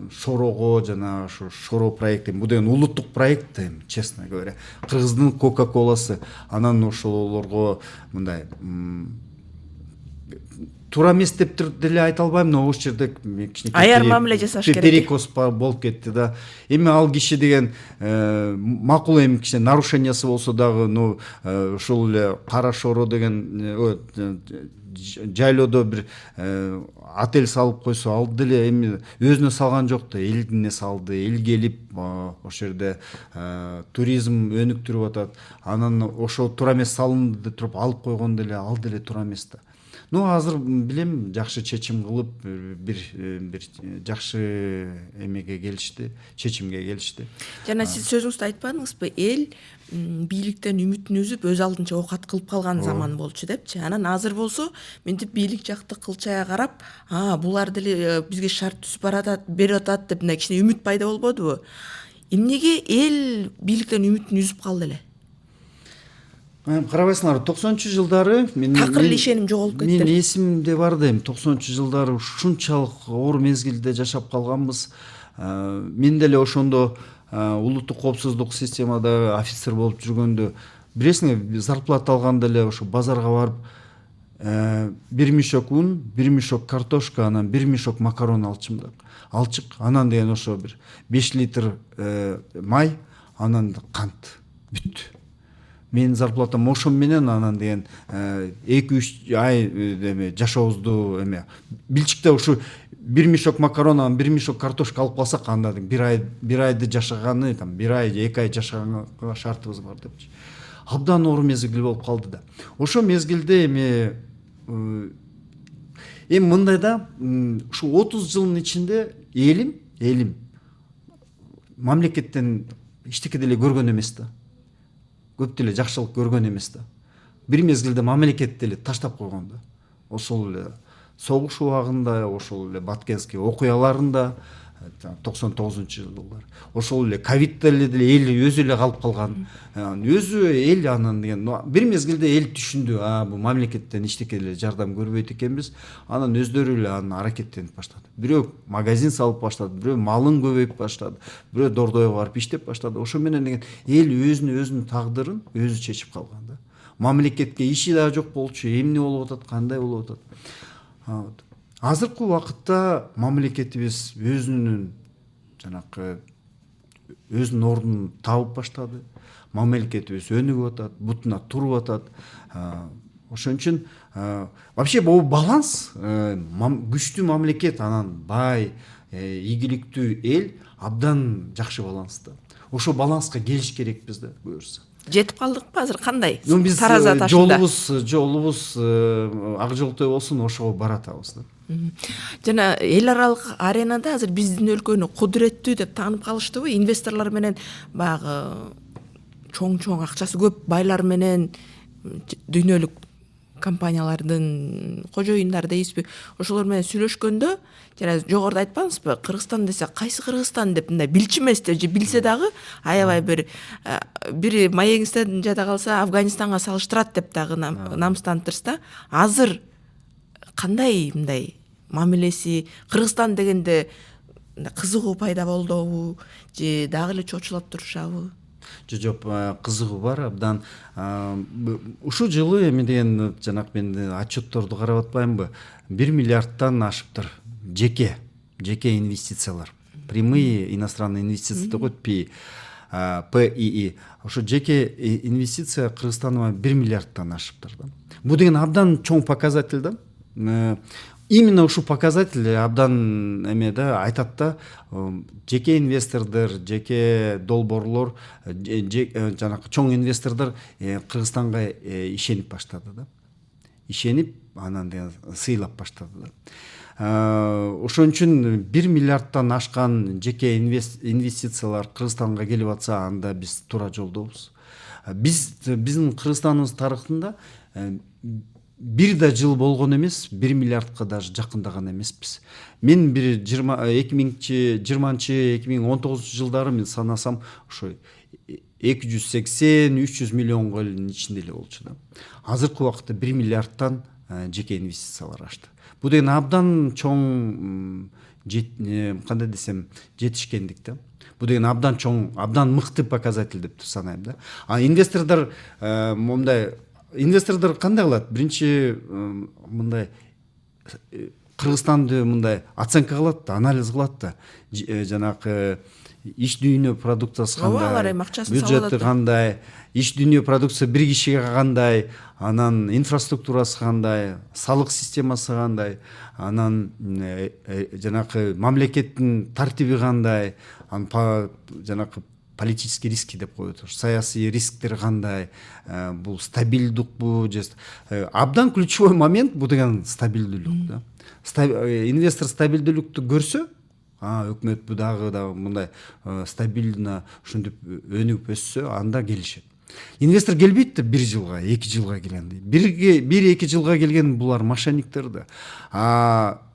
шорого жана ошо шоро проекти, бул деген улуттук проект, честно говоря. Кыргыздын Кока-Коласы, анан ошолорго мындай туура эмес деп деле айта албайм, но ошол жерде кичинекей аяр мамиле жасаш керек. Перекос болуп кетти да. Эми ал киши деген макул, эми кичине нарушениясы болсо дагы, ошол эле Кара Шоро деген жайлоодо бир отель салып койсо, ал деле эми өзүнө салган жок да, элине салды. Эл келип ошол жерде туризм өнүктүрүп атат. Анан ошо туура эмес салынды деп туруп алып койгон деле, ал деле туура эмес да. Азыр билем, жакшы чечим кылып, бир жакшы эмеге келишти, чечимге келишти. Жана сиз сөзүңүздө айтпадыңызбы, эл бийликтен үмүтүн үзүп өз алдынча оокат кылып калган заман болчу депчи. Анан азыр болсо мынтип бийлик жакты кылчая карап, булар деле бизге шарт түзүп берип атат деп кичине үмүт пайда болбодубу? Эмнеге эл бийликтен үмүтүн үзүп калды эле? Карабайсыңар, 90-жылдары такыр эле ишеним жоголуп кетти. Мен эсимде бар да, 90-жылдары ушунчалык оор мезгилде жашап калганбыз. Мен деле ошондо улуттук коопсуздук системада офицер болуп жүргөндө, билесиңер, зарплата алганда эле ошо базарга барып бир мешок ун, бир мешок картошка, анан бир мешок макарон алчык. Анан деген ошо бир 5 литр май, анан кант бүт. Мен зарплатам ошо менен, анан деген 2-3 ай жашообузду билчикте ушу бир мешок макарон, анан бир мешок картошка алып калсак, анда бир айды жашаганы, бир ай, 2 ай жашаганга шартыбыз бар депчи. Абдан оор мезгил болуп калды да. Ошо мезгилде эми мындай да, ушу 30 жылдын ичинде элим мамлекеттен эчтеке деле көргөн эмес да. Көп деле жакшылык көргөн эмес да. Бир мезгилде мамлекет деле таштап койгон да. Ошол эле согуш убагында, ошол эле Баткенский окуяларында жылдар. Ошол эле ковидте деле эл өзү эле калып калган. Өзү эл анан деген бир мезгилде эл түшүндү, бул мамлекеттен эчтеке эле жардам көрбөйт экенбиз. Анан өздөрү эле анан аракеттенип баштады. Бирөө магазин салып баштады, бирөө малын көбөйүп баштады, бирөө Дордойго барып иштеп баштады. Ошо менен деген эл өзүнүн тагдырын өзү чечип калган да. Мамлекетке иши да жок болчу, эмне болуп атат, кандай болуп атат. Азыркы убакытта мамлекетибиз өзүнүн жанакы өзүнүн ордун табып баштады. Мамлекетибиз өнүгүп атат, бутуна туруп атат. Ошон үчүн вообще бул баланс, күчтүү мамлекет анан бай, ийгиликтүү эл абдан жакшы баланста. Ошо баланска келиш керекпиз да, буюрса. Жетип калдыкпы азыр кандай? Биз жолубуз ак жолтой болсун, ошого баратабыз да. Жана эл аралык аренада азыр биздин өлкөнү кудуреттүү деп таанып калыштыбы? Инвесторлор менен баягы чоң акчасы көп байлар менен дүйнөлүк компаниялардын кожоюндары дейбизби, ошолор менен сүйлөшкөндө жана жогоруда айтпаңызбы, Кыргызстан десе кайсы Кыргызстан деп мындай билчү эмес деп же билсе дагы аябай бир маегиңизден жада калса Афганистанга салыштырат деп дагы намыстанып да. Азыр кандай мындай мамилеси, Кыргызстан дегенде кызыгуу пайда болдубу же дагы эле чочулап турушабы? Жок, кызыгуу бар абдан. Ушул жылы эми деген жанак мен отчетторду карап атпаймынбы? 1 миллиардтан ашыптыр жеке инвестициялар. Прямые иностранные инвестиции деп коет, ПИИ. Ошо жеке инвестиция Кыргызстанга 1 миллиардтан ашыптыр да. Бул деген абдан чоң показатель да. Именно ушул показатель абдан эме да айтат да, жеке инвестордор, жеке долбоорлор, жанакы чоң инвестордор Кыргызстанга ишенип баштады да. Ишенип анан деген сыйлап баштады да. Ошон үчүн 1 миллиардтан ашкан жеке инвестициялар Кыргызстанга келип атса, анда биз туура жолдобуз. Биздин Кыргызстандын тарыхында бир да жыл болгон эмес, 1 миллиардка даже жакындаган эмеспиз. Мен бир 2020-2019 жылдары мен санасам ошо 280-300 миллионго элдин ичинде эле болчу да. Азыркы убакытта 1 миллиардтан жеке инвестициялар ашты. Бул деген абдан чоң, кандай десем, жетишкендик да. Бул деген абдан чоң, абдан мыкты показатель деп санайм да. Инвесторлор кандай кылат? Биринчи мындай Кыргызстанды мындай оценка кылат да, анализ кылат да. Жанакы иш дүйнө продукциясы кандай, бюджети кандай, иш дүйнө продукция бир кишиге кандай, анан инфраструктурасы кандай, салык системасы кандай, анан жанакы мамлекеттин тартиби кандай, жанакы политический риски деп коет. Саясий рисктер кандай, бул стабилдукпу же абдан ключевой момент бул деген стабилдүүлүк да. Инвестор стабилдүүлүктү көрсө, өкмөт бу дагы мындай стабилдно ушинтип өнүгүп өссө, анда келишет. Инвестор келбейт да 1 жылга, 2 жылга келгенде. 1-2 жылга келген булар мошенниктер да.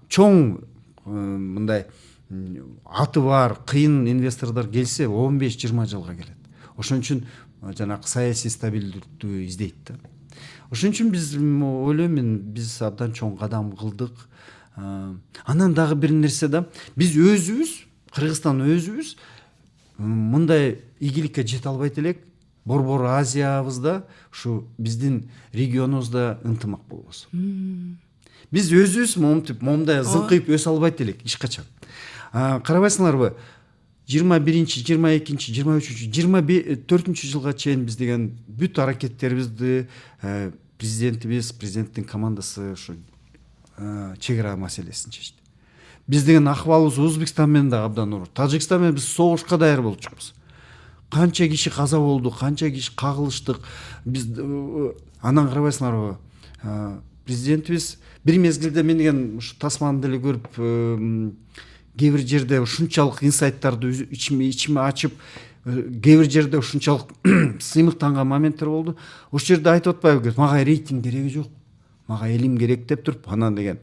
Чоң мындай аты бар, кыйын инвесторлор келсе 15-20 жылга келет. Ошон үчүн жанакы саясий стабилдүүлүктү издейт да. Ошон үчүн биз ойлойм, биз абдан чоң кадам кылдык. Анан дагы бир нерсе да, биз өзүбүз, Кыргызстан өзүбүз мындай ийгиликке жете албайт элек. Борбор Азиябызда, ушу биздин регионубузда ынтымак болбосо. Биз өзүбүз момундай зыңкыйып өсө албайт элек эч качан. Карабайсыңарбы? 21-22, 23, 24 жылга чейин биз деген бүт аракеттерибизди президенттин командасы ушу чек ара маселесин чечти. Биз деген акыбалыбыз Өзбекстан менен да абдан оор. Тажикстан менен биз согушка даяр болчубуз. Канча киши каза болду, канча киши кагылыштык. Биз анан карабайсыңарбы? Президентибиз бир мезгилде мен деген ушу тасманы деле көрүп, кээ бир жерде ушунчалык инсайттарды ичиме ачып, кээ бир жерде ушунчалык сыймыктанган моменттер болду. Ошол жерде айтып атпайбы, мага рейтинг кереги жок, мага элим керек деп туруп, анан деген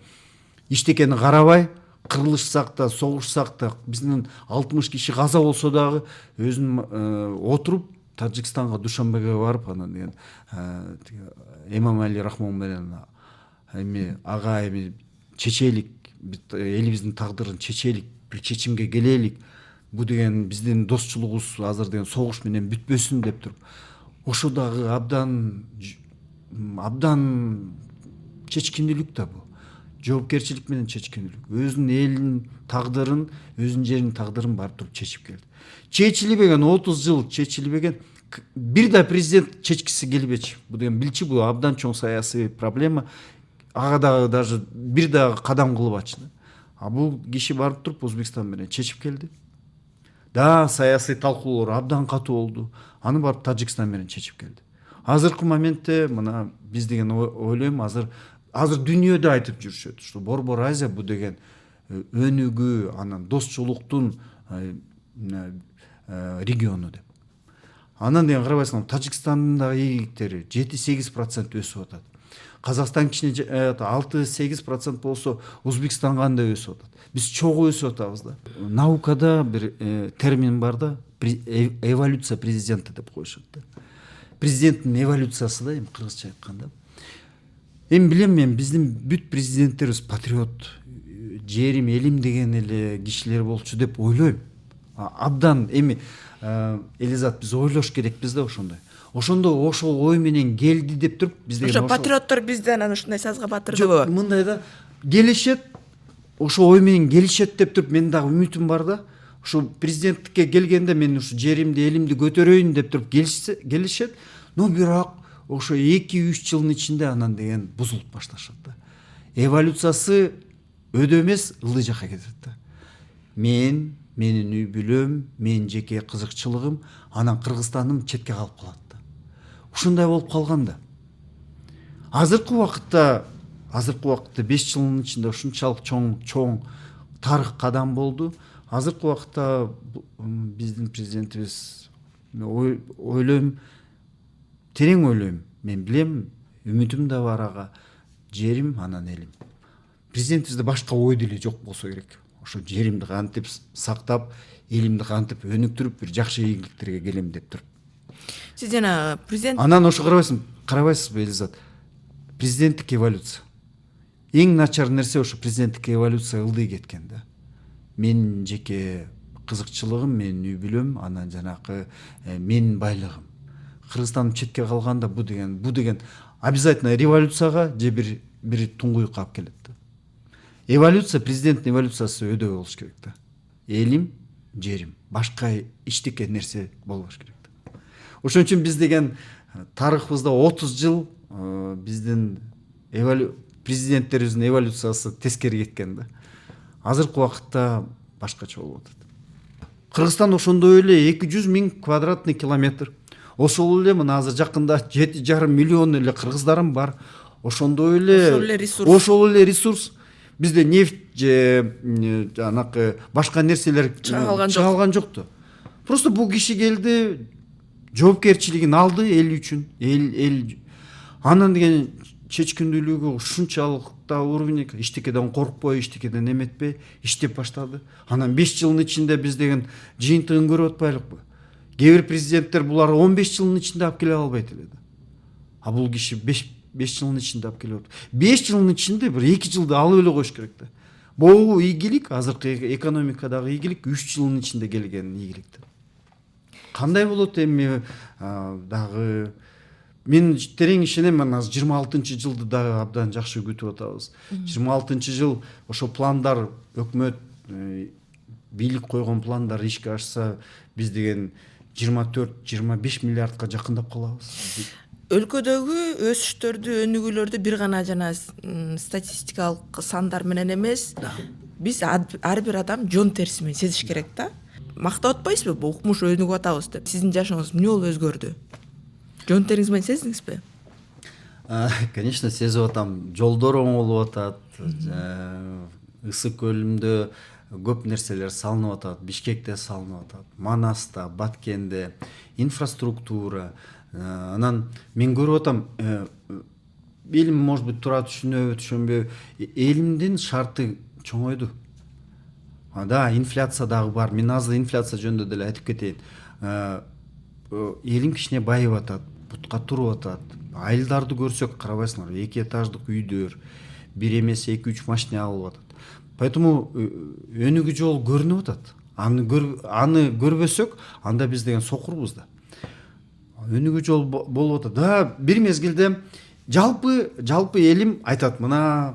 иштекени карабай, кырылышсак да, согушсак да, биздин 60 киши каза болсо дагы өзүн отуруп Тажикстанга, Душанбеге барып, анан деген Эмомали Рахмон менен эми ага эми чечелик, элибиздин тагдырын чечелик, бир чечимге келелик. Бу деген биздин достчулугубуз азыр деген согуш менен бүтпөсүн деп туруп, ошо дагы абдан чечкиндүүлүк да бу. Жоопкерчилик менен чечкиндүүлүк. Өзүнүн элинин тагдырын, өзүнүн жеринин тагдырын барып туруп чечип келди. Чечилбеген 30 жыл чечилбеген бир да президент чечкиси келбечи. Бу деген билчи, бу абдан чоң саясий проблема. Ага дагы даже бир да кадам кылбачы. А бул киши барып туруп Өзбекстан менен чечип келди. Да, саясий талкуулор абдан катуу болду. Аны барып Тажикстан менен чечип келди. Азыркы моментте мына биз деген ойлойм, азыр дүйнөдө айтып жүрүшөт, что Борбор Азия бу деген өнүгүү, анан достчулуктун региону деп. Анан деген карабайсың, Тажикстандын дагы ийгиликтери 7-8% өсүп атат. Казакстан кичине 6-8% болсо, Өзбекстан кандай өсүп атат. Биз чогуу өсүп атабыз да. Наукада бир термин бар да, эволюция президента деп коюшат да. Президенттин эволюциясы да, эми кыргызча айтканда. Эми билем, мен биздин бүт президенттерибиз патриот, жерим, элим деген эле кишилер болчу деп ойлойм. Абдан эми Элизат, биз ойлош керекпиз да ошондой. Ошондо ошол ой менен келди деп туруп биз деген ошо патриоттор бизди анан ушундай сазга батырдыбы? Жок, мындай да, келишет, ошо ой менен келишет деп туруп менин дагы үмүтүм бар да. Ошо президенттикке келгенде мен ушу жеримди, элимди көтөрөйүн деп туруп келишет, но бирок ошо 2-3 жылдын ичинде анан деген бузулуп башташат да. Эволюциясы өдө эмес, ылдый жакка кетет да. Менин үй бүлөм, менин жеке кызыкчылыгым, анан Кыргызстаным четке калып калат да. Ушундай болуп калган да. Азыркы убакытта 5 жылдын ичинде ушунчалык чоң тарых кадам болду. Азыркы убакытта биздин президентибиз, ойлойм, терең ойлойм. Мен билем, үмүтүм да бар ага. Жерим, анан элим. Президентибизде башка ой деле жок болсо керек. Ошо жеримди кантип сактап, элимди кантип өнүктүрүп, бир жакшы ийгиликтерге келем деп туруп. Сиз жана президент Анан ошо карабайсызбы Элизат? Президенттик эволюция. Эң начар нерсе ошо президенттик эволюция ылдый кеткен да. Менин жеке кызыкчылыгым, менин үй бүлөм, анан жанакы менин байлыгым. Кыргызстан четке калганда бу деген обязательно революцияга же бир туңгуюкка алып келет да. Эволюция, президенттин эволюциясы өдө болуш керек да. Элим, жерим, башка эчтеке нерсе болбош керек да. Ошон үчүн биз деген тарыхыбызда 30 жыл биздин президенттерибиздин эволюциясы тескери кеткен да. Азыркы убакытта башкача болуп атат. Кыргызстан ошондой эле 200 000 квадратный километр. Ошол эле мына азыр жакында 7,5 миллион эле кыргыздарым бар. Ошондой эле ошол эле ресурс. Бизде нефть же жанакы башка нерселер чыгалган жок да. Просто бул киши келди, жоопкерчилигин алды эл үчүн. Эл анан деген чечкиндүүлүгү ушунчалык да уровень, эчтекеден коркпой, эчтекеден эметпей иштеп баштады. Анан 5 жылдын ичинде биз деген жыйынтыгын көрүп атпайлыкпы? Кээ бир президенттер булар 15 жылдын ичинде алып келе албайт эле да. А бул киши 5 жылдын ичинде алып келип атат. 5 жылдын ичинде бир 2 жылды алып эле коюш керек да. Бул ийгилик, азыркы экономикадагы ийгилик 3 жылдын ичинде келген ийгилик да. Кандай болот эми дагы мен терең ишенем, азыр 26-жылды дагы абдан жакшы күтүп атабыз. 26-жыл ошо пландар, өкмөт бийлик койгон пландар ишке ашса, биз деген 24-25 миллиардка жакындап калабыз. Өлкөдөгү өсүштөрдү, өнүгүүлөрдү бир гана жана статистикалык сандар менен эмес, биз ар бир адам жон териси менен сезиш керек да. Мактап атпайсызбы, бул укмуш өнүгүп атабыз деп? Сиздин жашооңуз эмне болуп өзгөрдү? Жон териңиз менен сездиңизби? Конечно, сезип атам. Жолдор оңолуп атат. Ысык көлүмдө көп нерселер салынып атат. Бишкекте салынып атат. Манаста, Баткенде инфраструктура. Анан мен көрүп атам, элим может быть тура түшүнөбү, түшүнбөйбү. Элимдин шарты чоңойду. да, инфляция дагы бар. Мен азыр инфляция жөнүндө деле айтып кетейин. Элим кичине байып атат, бутка туруп атат. Айылдарды көрсөк карабайсыңар, 2 этаждык үйдөр, 1 эмес 2-3 машина алып атат. Поэтому өнүгүү жол көрүнүп атат. Аны көрбөсөк, анда биз деген сокурбуз да. Өнүгүү жол болуп атат. Да, бир мезгилде жалпы элим айтат, мына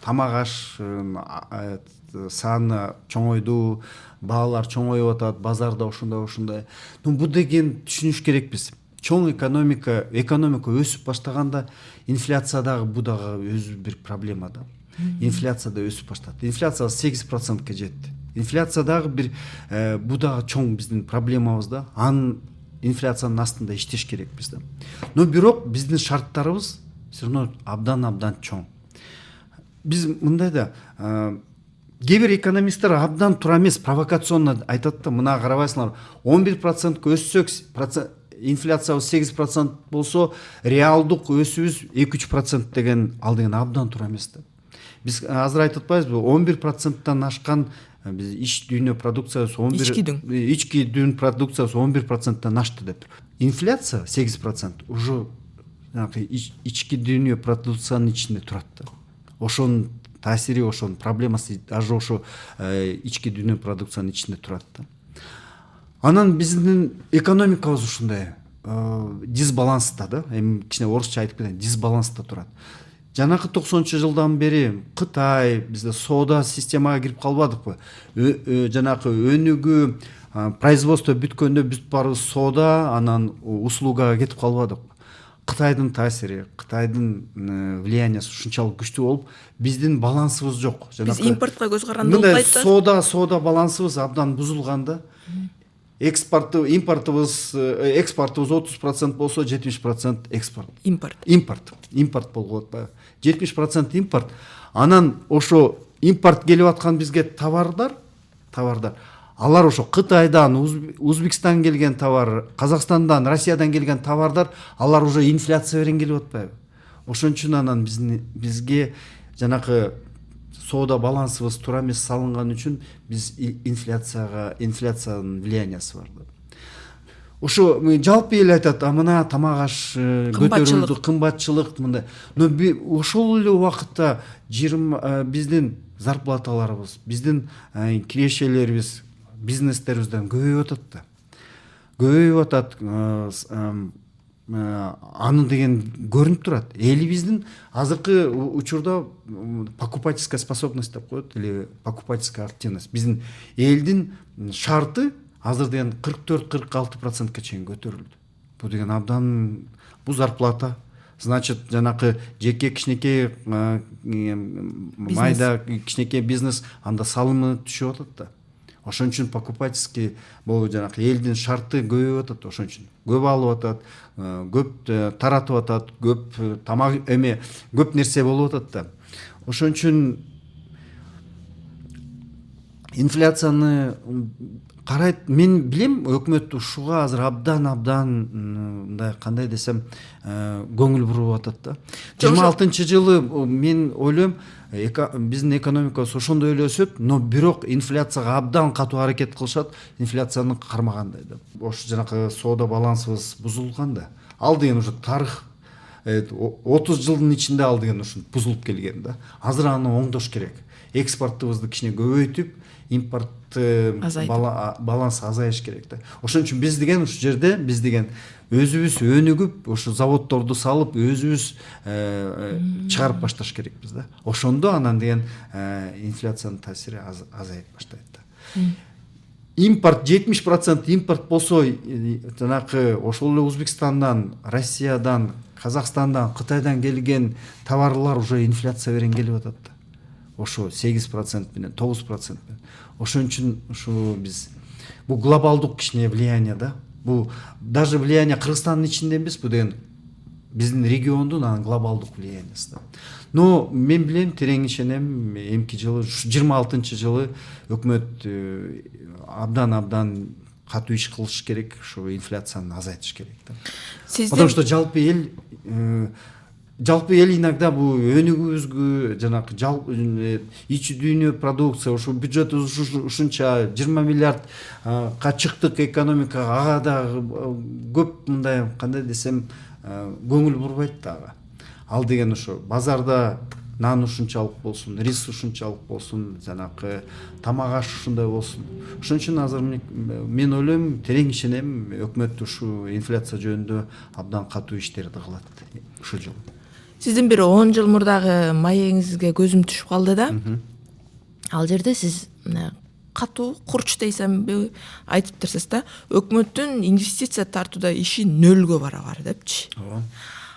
тамак аш саны чоңойду, баалар чоңоюп атат, базарда ушундай. Бу деген түшүнүш керекпиз. Чоң экономика өсүп баштаганда инфляция дагы бу дагы өзү бир проблема да. Инфляция да өсүп баштады. Инфляция 8%ка жетти. Инфляция дагы бир бу дагы чоң биздин проблемабыз да. Анын инфляциянын астында иштеш керекпиз да. Но бирок биздин шарттарыбыз все равно абдан чоң. Биз мындай да кээ бир экономисттер абдан туура эмес, провокационно айтат да, мына карабайсыңар, 11%ка өссөк, инфляциябыз 8% болсо, реалдык өсүүбүз 2-3% деген ал деген абдан туура эмес да. Биз азыр айтып атпайбызбы, 11%тан ашкан биз ички дүйнө продукциябыз 11%тан ашты деп. Инфляция 8% уже ички дүйнө продукциянын ичинде турат да. Ошонун таасири, ошонун проблемасы даже ошо ички дүйнө продукциянын ичинде турат да. Анан биздин экономикабыз ушундай дисбаланста да. Эми кичине орусча айтып кетейин, дисбаланста турат. Жанакы 90-жылдан бери Кытай бизде соода системага кирип калбадыкпы? Жанакы өнүгүү, производство бүткөндө бүт баарыбыз соода, анан услугага кетип калбадыкпы? Кытайдын таасири, Кытайдын влияниясы ушунчалык күчтүү болуп, биздин балансыбыз жок. Биз импортко көз каранды болуп кайта. Соода балансыбыз абдан бузулган да. Экспортубуз 30% болсо, 70% экспорт. Импорт болуп атпайбы? 70% импорт. Анан ошо импорт келип аткан бизге товардар. Алар ошо Кытайдан, Узбекстандан келген товар, Казакстандан, Россиядан келген товардар, алар уже инфляция менен келип атпайбы? Ошон үчүн анан бизге жанакы соода балансыбыз туура эмес салынган үчүн биз инфляциянын влияниясы бар да. Ошо жалпы эл айтат, мына тамак аш көтөрүлдү, кымбатчылык мындай. Но ошол эле убакытта биздин зарплаталарыбыз, биздин кирешелерибиз, бизнестерибизден көбөйүп атат да. Көбөйүп атат. Аны деген көрүнүп турат. Элибиздин азыркы учурда покупательская способность деп коет, или покупательская активность. Биздин элдин шарты азыр деген 44-46%ка чейин көтөрүлдү. Бу деген абдан, бу зарплата. Значит, жанакы жеке кичинекей майда кичинекей бизнес, анда салымы түшүп атат да. Ошон үчүн покупательский бул жанакы элдин шарты көбөйүп атат, ошон үчүн көп алып атат, көп таратып атат, көп тамак көп нерсе болуп атат да. Ошон үчүн инфляцияны карайт. Мен билем, өкмөт ушуга азыр абдан мындай кандай десем көңүл буруп атат да. 26-жылы мен ойлойм, биздин экономикабыз ошондой эле өсөт, но бирок инфляцияга абдан катуу аракет кылышат, инфляцияны кармагандай да. Ошо жанакы соода балансыбыз бузулган да. Ал деген уже тарых 30 жылдын ичинде ал деген ушинтип бузулуп келген да. Азыр аны оңдош керек. Экспортубузду кичине көбөйтүп, импорт баланс азайыш керек да. Ошон үчүн биз деген ушу жерде өзүбүз өнүгүп, ошо заводдорду салып, өзүбүз чыгарып башташ керекпиз да. Ошондо анан деген инфляциянын таасири азайып баштайт да. Импорт 70% импорт болсо, жанакы ошол эле Узбекстандан, Россиядан, Казакстандан, Кытайдан келген товарлар уже инфляция менен келип атат да. Ошо 8% менен, 9% менен. Ошон үчүн ушу биз бул глобалдык кичине влияние да. Бул даже влияние Кыргызстандын ичинде эмес, бул деген биздин региондун анан глобалдык влияниясы да. Но мен билем, терең ишенем, эмки жылы, 26-жылы өкмөт абдан катуу иш кылыш керек, ошо инфляцияны азайтыш керек да. Потому что жалпы эл жалпы эл иногда бул өнүгүүбүзгө жанагы жалпы ичи дүйнө продукция ушу бюджет ушунча 20 миллиардка чыктык экономикага, ага дагы көп мындай кандай десем көңүл бурбайт дагы. Ал деген ошо базарда нан ушунчалык болсун, рис ушунчалык болсун, жанагы тамак аш ушундай болсун. Ошон үчүн азыр мен ойлойм, терең ишенем, өкмөт ушу инфляция жөнүндө абдан катуу иштерди кылат ушул жолу. Сиздин бир 10 жыл мурдагы маегиңизге көзүм түшүп калды да. Ал жерде сиз катуу курч дейсемби айтыптырсыз да, өкмөттүн инвестиция тартууда иши нөлгө барабар депчи. Ооба.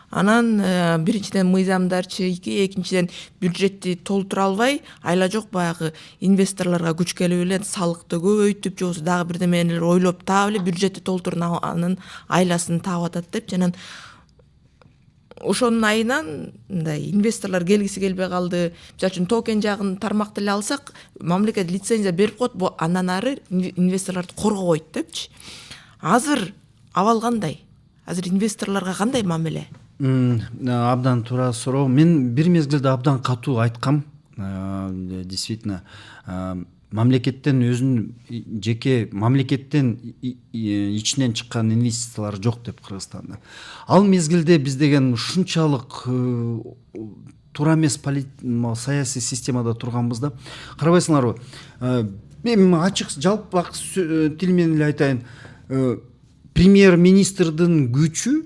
Анан биринчиден мыйзамдар чийки, экинчиден бюджетти толтура албай, айла жок баягы инвесторлорго күч келип эле салыкты көбөйтүп, же болбосо дагы бирдемелер ойлоп таап эле бюджетти толтуруп анын айласын таап атат деп, жанан ошонун айынан мындай инвесторлор келгиси келбей калды. Мисалы үчүн токен жагын тармакты эле алсак, мамлекет лицензия берип коет, андан ары инвесторлорду коргобойт депчи. Азыр абал кандай? Азыр инвесторлорго кандай мамиле? Абдан туура суроо. Мен бир мезгилде абдан катуу айткам. Действительно, мамлекеттен өзүнүн жеке мамлекеттен ичинен чыккан инвестициялар жок деп Кыргызстанда. Ал мезгилде биз деген ушунчалык туура эмес саясий системада турганбыз да. Карабайсыңарбы? Мен ачык жалпак тил менен эле айтайын. Премьер-министрдин күчү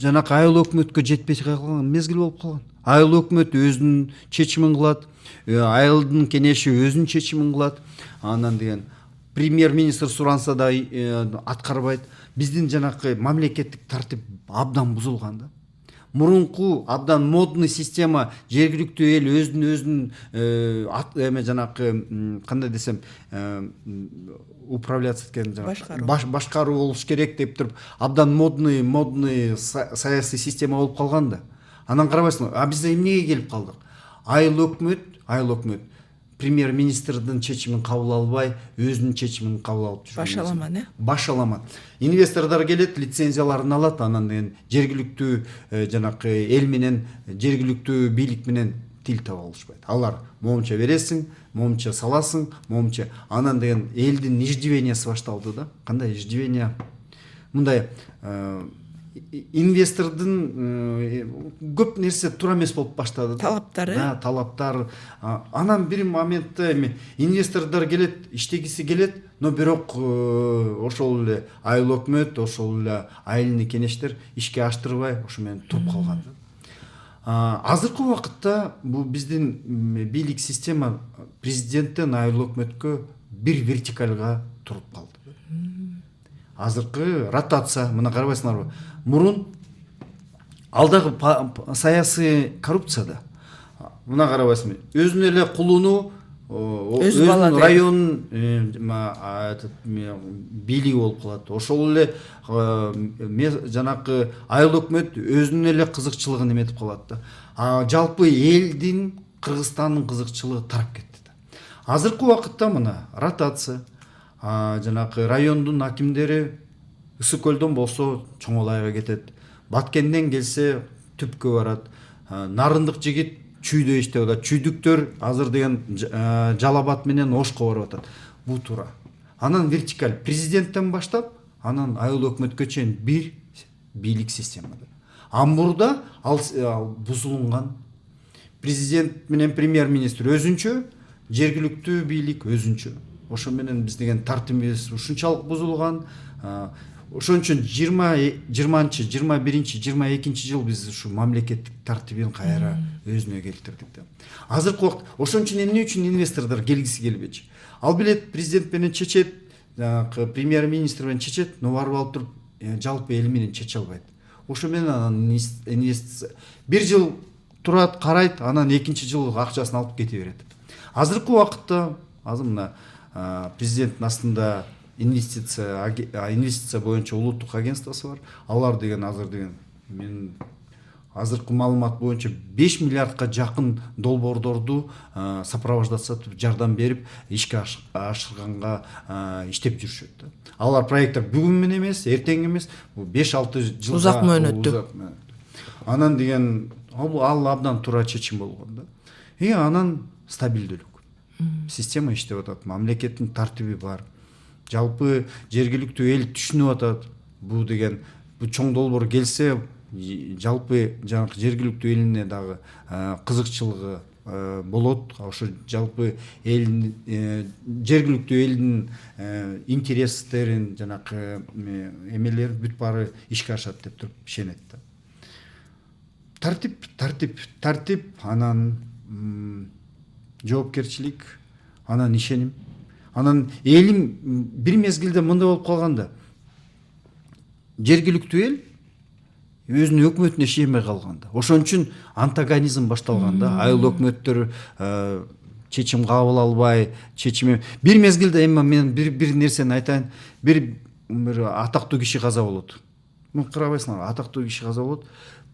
жанакы айыл өкмөткө жетпей калган мезгил болуп калган. Айыл өкмөт өзүнүн чечимин кылат, айылдын кенеши өзүнүн чечимин кылат. Анан деген премьер-министр суранса да аткарбайт. Биздин жанакы мамлекеттик тартип абдан бузулган да. Мурунку абдан модный система, жергиликтүү эл өзүнүн эме жанакы кандай десем управляться эткен башкаруу болуш керек деп туруп абдан модный саясий система болуп калган да. Анан карабайсың, биз эмнеге келип калдык? Айыл өкмөт премьер-министрдин чечимин кабыл албай, өзүнүн чечимин кабыл алып жүргөн. Башаламан. Инвесторлор келет, лицензияларын алат, анан деген жергиликтүү жанакы эл менен, жергиликтүү бийлик менен тил таба алышпайт. Алар момча бересиң, момча саласың, момча. Анан деген элдин иждивениясы башталды да. Кандай иждивения? Мындай инвестордун көп нерсе туура эмес болуп баштады. Талаптар. Анан бир моментте инвесторлор келет, иштегиси келет, но бирок ошол эле айыл өкмөт, ошол эле айылдын кенештер ишке аштырбай ошо менен туруп калган. Азыркы убакытта бул биздин бийлик система президенттен айыл өкмөткө бир вертикалга туруп калды. Азыркы ротация, мына карабайсыңарбы? Мурун алдагы саясий коррупцияда. Мына карабайсыңбы? Өзүнүн эле кулуну, өзүнүн районун бийлиги болуп калат. Ошол эле жанакы айыл өкмөт өзүнүн эле кызыкчылыгын эметип калат да. Жалпы элдин, Кыргызстандын кызыкчылыгы тарап кетти да. Азыркы убакытта мына ротация, жанакы райондун акимдери Ысык көлдөн болсо Чоңолайга кетет. Баткенден келсе Түпкө барат. Нарындык жигит Чүйдө иштеп атат. Чүйдүктөр азыр деген Жалал Абад менен Ошко барып атат. Бул туура. Анан вертикаль президенттен баштап, анан айыл өкмөткө чейин бир бийлик системада. Амурда ал бузулган. Президент менен премьер-министр өзүнчө, жергиликтүү бийлик өзүнчө. Ошо менен биз деген тартибибиз ушунчалык бузулган. Ошон үчүн 20-21, 22 жыл биз ушу мамлекеттик тартибин кайра өзүнө келтирдик да. Азыркы убакыт ошон үчүн эмне үчүн инвесторлор келгиси келбечи? Ал билет президент менен чечет, премьер-министр менен чечет, но барып алып туруп жалпы эл менен чече албайт. Ошо менен анан инвестиция бир жыл турат, карайт, анан экинчи жыл акчасын алып кете берет. Азыркы убакытта азыр мына президенттин астында инвестиция боюнча улуттук агентствосы бар. Алар деген азыр деген мен азыркы маалымат боюнча 5 миллиардка жакын долбоордорду сопровождация жардам берип ишке ашырганга иштеп жүрүшөт да. Алар проекттер бүгүн менен эмес, эртең эмес, бул 5-6 жылга узак мөөнөттүү. Анан деген ал абдан туура чечим болгон да. Анан стабилдүүлүк. Система иштеп атат, мамлекеттин тартиби бар. Жалпы жергиликтүү эл түшүнүп атат. Бул деген чоң долбоор келсе, жалпы жанагы жергиликтүү элине дагы кызыкчылыгы болот. Ошо жалпы эл жергиликтүү элдин интерестерин жанагы эмелер бүт баары ишке ашат деп туруп ишенет да. Тартип, анан жоопкерчилик, анан ишеним. Анан элим бир мезгилде мындай болуп калганда, жергиликтүү эл өзүнүн өкмөтүнө ишенбей калганда, ошон үчүн антагонизм башталган да. Айыл өкмөттөр чечим кабыл албай, бир мезгилде эми мен бир нерсени айтайын. Бир атактуу киши каза болот. Карабайсыңар, атактуу киши каза болот.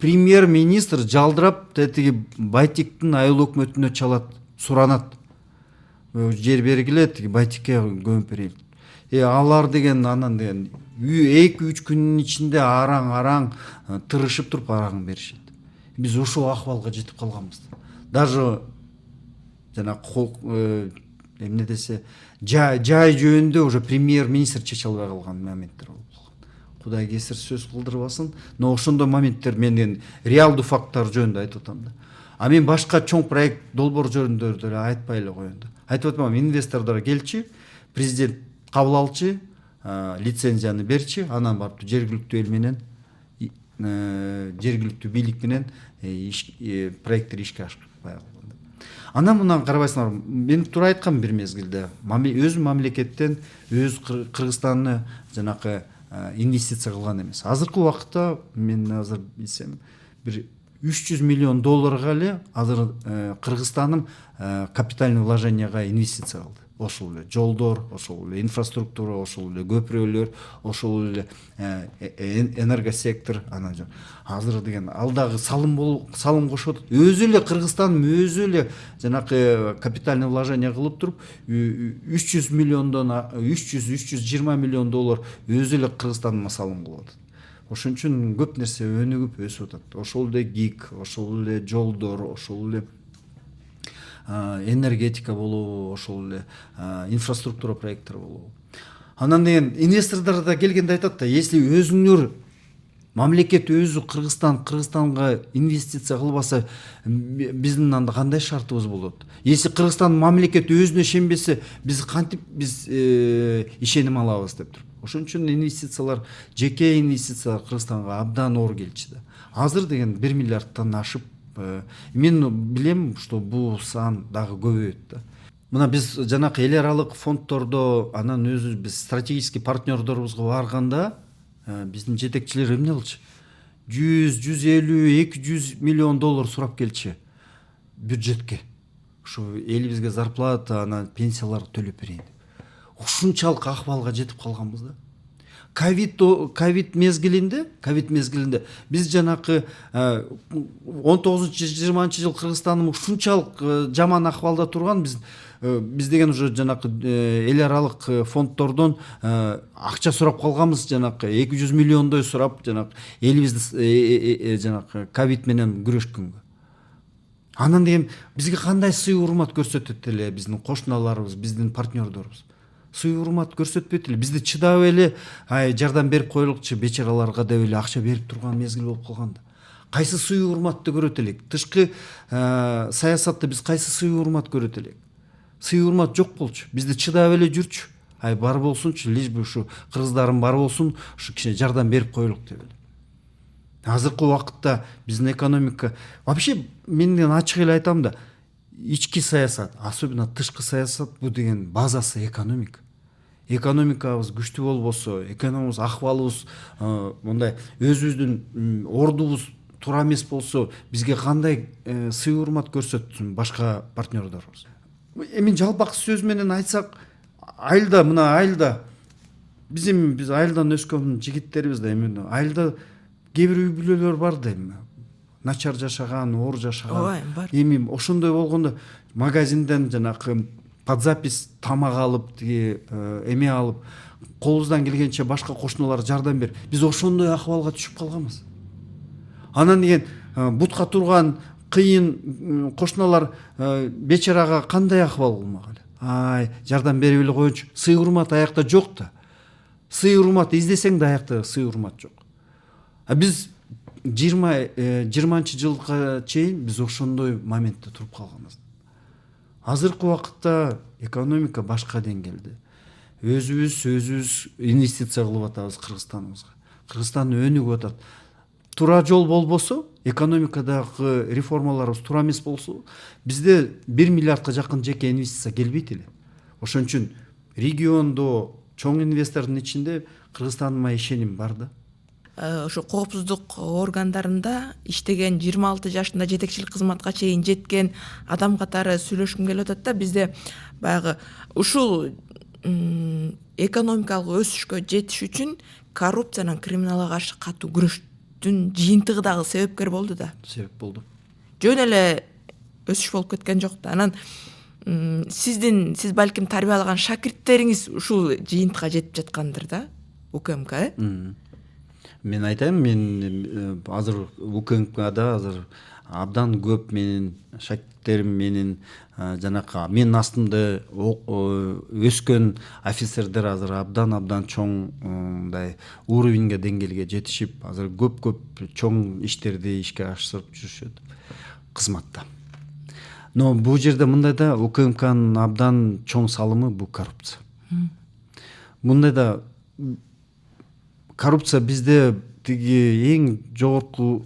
Премьер-министр жалдырап тетиги Байтиктин айыл өкмөтүнө чалат, суранат. Жер бергиле, тиги Байтикке көмүп берейин. Алар деген анан деген 2-3 күнүн ичинде араң тырышып туруп араңын беришет. Биз ошол акыбалга жетип калганбыз. Даже жана эмне десе, жай жөнүндө уже премьер-министр чече албай калган моменттер болуп калган. Кудай кесир сөз кылдырбасын, но ошондой моменттер мен реалдуу факттар жөнүндө айтып атам да. Мен башка чоң проект долбоор жөнүндө деле айтпай эле коеюн да. Айтып атам, инвестордор келчи, президент кабыл алчы, лицензияны берчи, анан барып жергиликтүү эл менен, жергиликтүү бийлик менен проекттер ишке ашпай калган. Анан мындан карабайсыңар, мен туура айткам бир мезгилде, өз мамлекеттен өз Кыргызстанны жанакы инвестиция кылган эмес. Азыркы убакытта мен азыр билсем бир $300 миллион эле азыр Кыргызстаным капитальный вложенияга инвестиция кылды. Ошол эле жолдор, ошол эле инфраструктура, ошол эле көпүрөлөр, ошол эле энергосектор. Анан азыр деген алдагы салым кошуп атат. Өзү эле Кыргызстан өзү эле жанакы капитальный вложение кылып туруп 300 миллиондон 320 миллион доллар өзү эле Кыргызстанга салым кылып атат. Ошон үчүн көп нерсе өнүгүп өсүп атат. Ошол эле ГИК, ошол эле жолдор, ошол эле энергетика болобу, ошол эле инфраструктура проекттер болобу. Анан деген инвесторлор да келгенде айтат да, если өзүңөр мамлекет өзү Кыргызстанга инвестиция кылбаса, биздин анда кандай шартыбыз болот? Если Кыргызстан мамлекет өзүнө ишенбесе, биз кантип ишеним алабыз деп туруп. Ошон үчүн инвестициялар, жеке инвестициялар Кыргызстанга абдан оор келчи да. Азыр деген 1 миллиардтан ашып, мен билем, что бул сан дагы көбөйөт да. Мына биз жанакы эл аралык фонддордо, анан өзү биз стратегический партнердорубузга барганда, биздин жетекчилер эмне кылчу? 100, 150, 200 миллион доллар сурап келчи бюджетке. Ушу элибизге зарплата, анан пенсиялар төлөп берейин. Ушунчалык акыбалга жетип калганбыз да. Ковид мезгилинде биз жанакы 19-20 жыл Кыргызстаным ушунчалык жаман акыбалда турган, биз деген уже жанакы эл аралык фонддордон акча сурап калганбыз, жанакы 200 миллиондой сурап, жанакы элибизди жанакы ковид менен күрөшкөнгө. Анан деген бизге кандай сый урмат көрсөтөт эле биздин кошуналарыбыз, биздин партнердорубуз. Сый урмат көрсөтпөйт эле, бизди чыдап эле жардам берип коелукчу, бечараларга деп эле акча берип турган мезгил болуп калганда. Кайсы сый урматты көрөт элек? Тышкы саясатта биз кайсы сый урмат көрөт элек? Сый урмат жок болчу. Бизди чыдап эле жүрчү. Бар болсунчу, лишь бы ушу кыргыздарым бар болсун, ушу кичине жардам берип коелук деп эле. Азыркы убакытта биздин экономика, вообще мен ачык эле айтам да, ички саясат, особенно тышкы саясат, бул деген базасы экономика. Экономикабыз күчтүү болбосо, экономикабыз, акыбалыбыз мындай өзүбүздүн ордубуз туура эмес болсо, бизге кандай сый урмат көрсөтсүн башка партнердорубуз. Эми жалпак сөз менен айтсак, айылда биз айылдан өскөн жигиттерибиз да, эми айылда кээ бир үй бүлөлөр бар да, эми начар жашаган, оор жашаган. Эми ошондой болгондо магазинден жанакы под запись тамак алып, тиги эме алып, колубуздан келгенче башка кошуналар жардам берип, биз ошондой акыбалга түшүп калганбыз. Анан деген бутка турган кыйын кошуналар бечарага кандай акыбал кылмак эле. Ай, жардам берип эле коеюнчу. Сый урмат аякта жок да. Сый урмат издесең да аякта сый урмат жок. А биз 20-20 жылга чейин биз ошондой моментте туруп калганбыз. Азыркы убакытта экономика башка деңгээлде. Өзүбүз инвестиция кылып атабыз Кыргызстаныбызга. Кыргызстан өнүгүп атат. Туура жол болбосо, экономикадагы реформаларыбыз туура эмес болсо, бизде 1 миллиардка жакын жеке инвестиция келбейт эле. Ошон үчүн региондо чоң инвестордун ичинде Кыргызстаныма ишеним бар да. Ошо коопсуздук органдарында иштеген 26 жашында жетекчилик кызматка чейин жеткен адам катары сүйлөшкүм келип атат да. Бизде баягы ушул экономикалык өсүшкө жетиш үчүн коррупциянын криминалга каршы катуу күрөштүн жыйынтыгы дагы себепкер болду да. Себеп болду. Жөн эле өсүш болуп кеткен жок да. Анан сиз балким тарбиялаган шакирттериңиз ушул жыйынтыкка жетип жаткандыр да, УКМК, Мен айтайын, мен азыр УКМКда азыр абдан көп менин шакирттерим, менин жанакы менин астымда өскөн офицердер азыр абдан чоң мындай уровеньге деңгээлге жетишип, азыр көп чоң иштерди ишке ашырып жүрүшөт кызматта. Но бул жерде мындай да УКМКнын абдан чоң салымы бул коррупция. Мындай да коррупция бизде тиги эң жогорку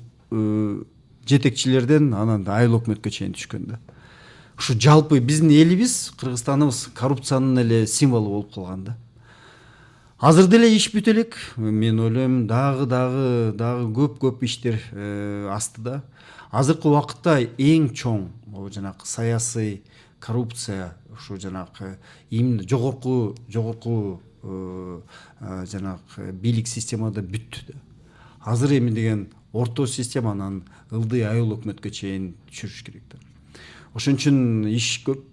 жетекчилерден анан айыл өкмөткө чейин түшкөн да. Ушу жалпы биздин элибиз, Кыргызстаныбыз коррупциянын эле символу болуп калган да. Азыр деле иш бүт элек. Мен ойлойм, дагы көп иштер астыда. Азыркы убакытта эң чоң жанакы саясий коррупция, ушу жанакы именно жогорку жанакы бийлик системада бүттү да. Азыр эми деген орто системанан ылдый айыл өкмөткө чейин түшүрүш керек да. Ошон үчүн иш көп.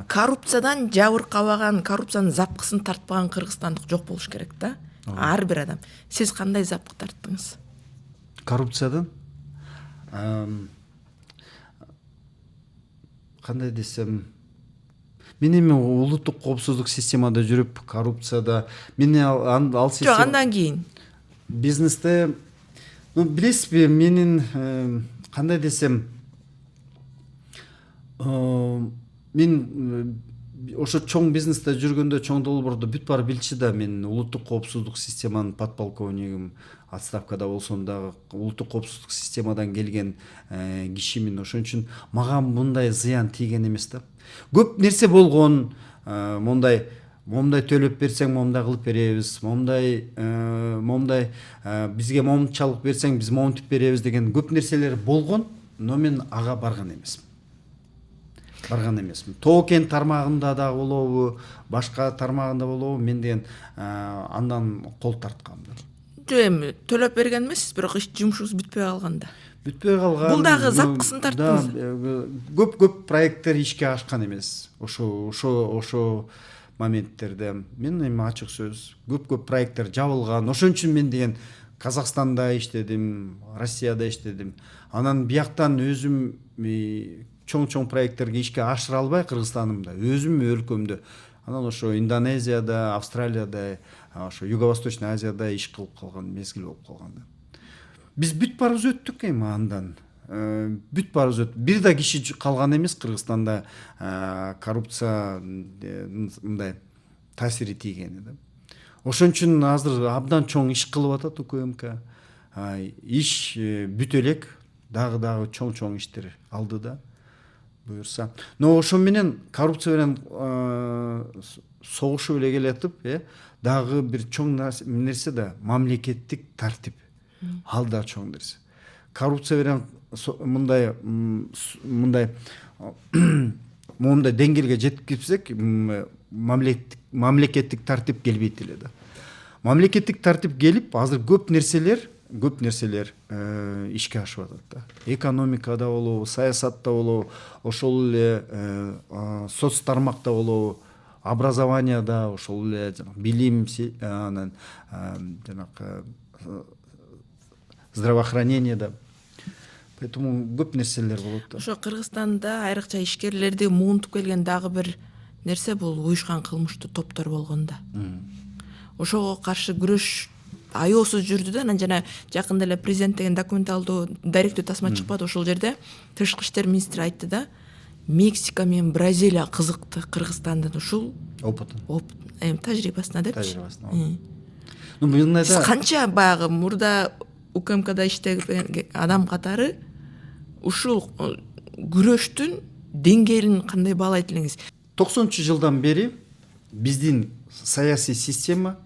Коррупциядан жабыркабаган, коррупциянын запкысын тартпаган кыргызстандык жок болуш керек да. Ар бир адам. Сиз кандай запкы тарттыңыз? Коррупциядан кандай десем, мен эми улуттук коопсуздук системада жүрүп, коррупцияда мен ал система. Жок, андан кийин Бизнесте, билесизби, менин кандай десем, мен ошо чоң бизнесте жүргөндө, чоң долбоордо бүт баары билчү да, мен улуттук коопсуздук системанын подполковнигим, отставкада болсом дагы улуттук коопсуздук системадан келген кишимин. Ошон үчүн мага мындай зыян тийген эмес да. Көп нерсе болгон, момдай төлөп берсең момдай кылып беребиз, момдай бизге момунчалык берсең биз момунтип беребиз деген көп нерселер болгон, но мен ага барган эмесмин. Тоокен тармагында да болобу, башка тармагында болобу, мен деген андан кол тарткам да. Жок, эми төлөп берген эмессиз, бирок иш жумушуңуз бүтпөй калганда. Бул дагы запкысын тарттыңыз. Көп проекттер ишке ашкан эмес. Ошо моменттерде мен эми ачык сөз, көп проекттер жабылган. Ошон үчүн мен деген Казакстанда иштедим, Россияда иштедим. Анан бияктан өзүм чоң проекттерге ишке ашыра албай Кыргызстанымда, өзүм өлкөмдө, анан ошо Индонезияда, Австралияда, ошо Юго-Восточный Азияда иш кылып калган мезгил болуп калган да. Биз бүт баарыбыз өттүк эми андан. Бүт баарыбыз өттүк. Бир да киши калган эмес Кыргызстанда коррупция мындай таасири тийгени да. Ошон үчүн азыр абдан чоң иш кылып атат УКМК. Иш бүт элек, дагы чоң иштер алды да. Буюрса. Но ошо менен коррупция менен согушуп эле келатып, дагы бир чоң нерсе да мамлекеттик тартип. Ал да чоң нерсе. Коррупция менен мындай деңгээлге жеткизсек, мамлекеттик тартип келбейт эле да. Мамлекеттик тартип келип, азыр көп нерселер ишке ашып атат да. Экономикада болобу, саясатта болобу, ошол эле соц тармакта болобу, образованияда, ошол эле билим, анан жанакы здравоохранениеда. поэтому көп нерселер болот да. Ошо Кыргызстанда айрыкча ишкерлерди муунтуп келген дагы бир нерсе бул уюшкан кылмыштуу топтор болгон да. Ошого каршы күрөш аеосуз жүрдү да. Анан жана жакында эле президент деген документалдуу даректүү тасма чыкпады, ошол жерде тышкы иштер министри айтты да, Мексика менен Бразилия кызыкты Кыргызстандын ушул Опытын. тажрыйбасына депчи. Тажрыйбасына. Ну мындайда Сиз канча баягы мурда УКМКда иштеген адам катары ушул күрөштүн деңгээлин кандай баалайт элеңиз? 90-жылдан бери биздин саясий система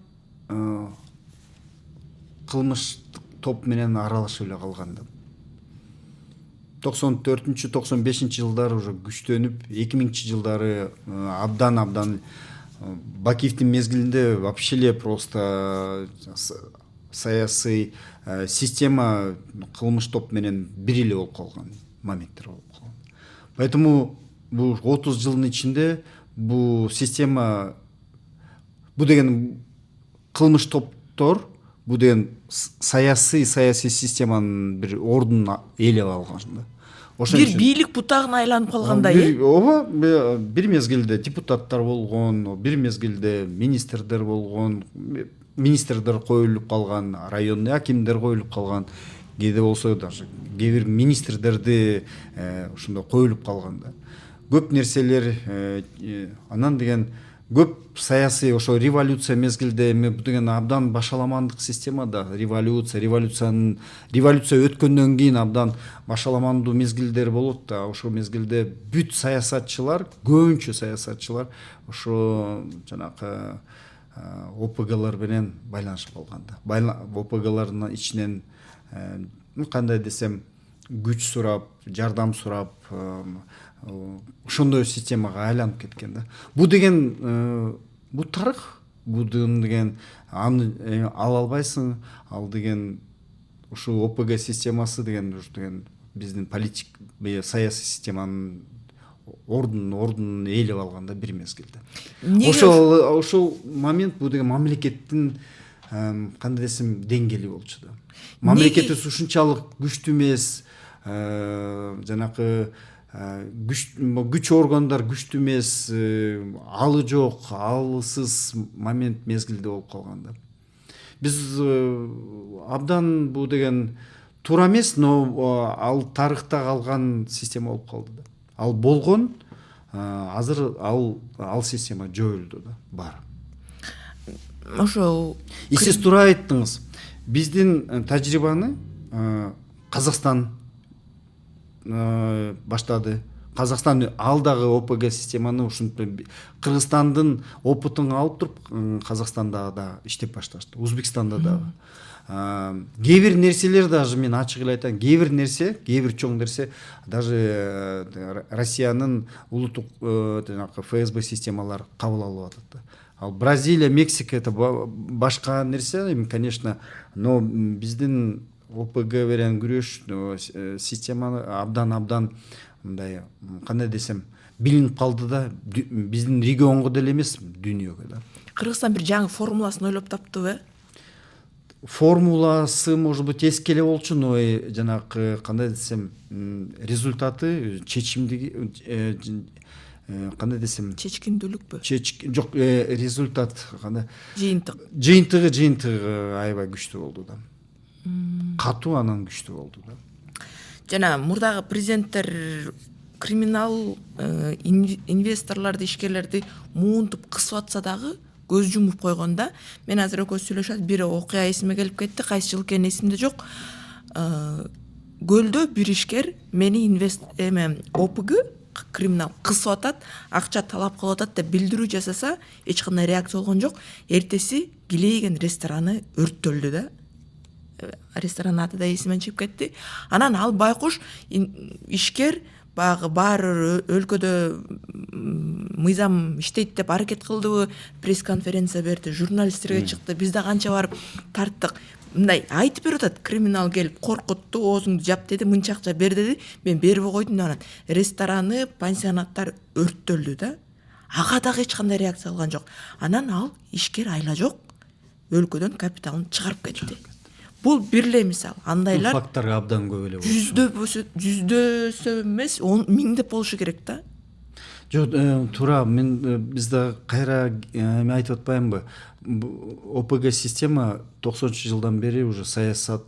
кылмыштык топ менен аралашып эле калган да. 94-95 жылдары уже күчтөнүп, 2000-жылдары абдан Бакиевдин мезгилинде вообще эле просто саясий система кылмыш топ менен бир эле болуп калган моменттер болуп калган. Поэтому бул 30 жылдын ичинде бул система, бул деген кылмыш топтор, бул деген саясий системанын бир ордун ээлеп алган да. Бир бийлик бутагына айланып калгандай. Ооба, бир мезгилде депутаттар болгон, бир мезгилде министрлер болгон, министрлер коюлуп калган, районный акимдер коюлуп калган, кээде болсо даже кээ бир министрлерди ошондой коюлуп калган да. Көп нерселер анан деген көп саясий ошо революция мезгилде бул деген абдан башаламандык система да. Революция өткөндөн кийин абдан башаламандуу мезгилдер болот да. Ошол мезгилде бүт саясатчылар, көбүнчө саясатчылар ошо жанакы ОПГлар менен байланышып калган да. ОПГлардын ичинен кандай десем күч сурап, жардам сурап, ошондой системага айланып кеткен да. Бул деген бул тарых, бул деген аны ала албайсың. Ал деген ушул ОПГ системасы деген биздин политик саясий системанын ордун ээлеп алганда бир мезгилде. Ошол момент бул деген мамлекеттин кандай десем деңгээли болчу да. Мамлекетибиз ушунчалык күчтүү эмес, жанакы күч органдар күчтүү эмес, алы жок, алысыз момент мезгилде болуп калган да. Биз абдан бул деген туура эмес, но ал тарыхта калган система болуп калды да. Ал болгон, азыр ал система жоюлду да, бар. Ошо Сиз туура айттыңыз. Биздин тажрыйбаны Казакстан баштады. Казакстан ал дагы ОПГ системаны ушинтип Кыргызстандын опытын алып туруп Казакстанда да иштеп башташты. Өзбекстанда дагы. Кээ бир нерселер даже мен ачык эле айтайын, кээ бир чоң нерсе даже Россиянын улуттук жанагы ФСБ системалары кабыл алып атат да. Ал Бразилия, Мексика это башка нерсе, конечно, но биздин ОПГ менен күрөш системаны абдан мындай кандай десем билинип калды да, биздин регионго деле эмес, дүйнөгө да. Кыргызстан бир жаңы формуласын ойлоп таптыбы? Формуласы может быть эски эле болчу, но жанагы кандай десем результаты, чечимдиги кандай десем чечкиндүүлүкпү? Жок, результат кандай? Жыйынтыгы аябай күчтүү болду да. Катуу анан күчтүү болду да. Жана мурдагы президенттер криминал инвесторлорду, ишкерлерди муунтуп кысып атса дагы көз жумуп койгонда, мен азыр экөөбүз сүйлөшөт, бир окуя эсиме келип кетти, кайсы жыл экени эсимде жок. Көлдө бир ишкер мени ОПГ криминал кысып атат, акча талап кылып атат деп билдирүү жасаса, эч кандай реакция болгон жок. Эртеси Гилейген рестораны өрттөлдү да. Ресторан аты да эсимден чыгып кетти. Анан ал байкуш ишкер баягы баары өлкөдө мыйзам иштейт деп аракет кылдыбы, пресс-конференция берди, журналисттерге чыкты, биз да канча барып тарттык. Мындай айтып берип атат, криминал келип коркутту, оозуңду жап деди, мынча акча бер деди, мен бербей койдум. Анан рестораны, пансионаттар өрттөлдү да. Ага дагы эч кандай реакция алган жок. Анан ал ишкер айла жок өлкөдөн капиталын чыгарып кетти. Бул бир эле мисал. Бул Андайлар факттар абдан көп эле болчу. жүздөсө эмес, миңдеп болушу керек да. Жок, туура. Мен бизде кайра эме айтып атпаймынбы? ОПГ система 90 жылдан бери уже саясат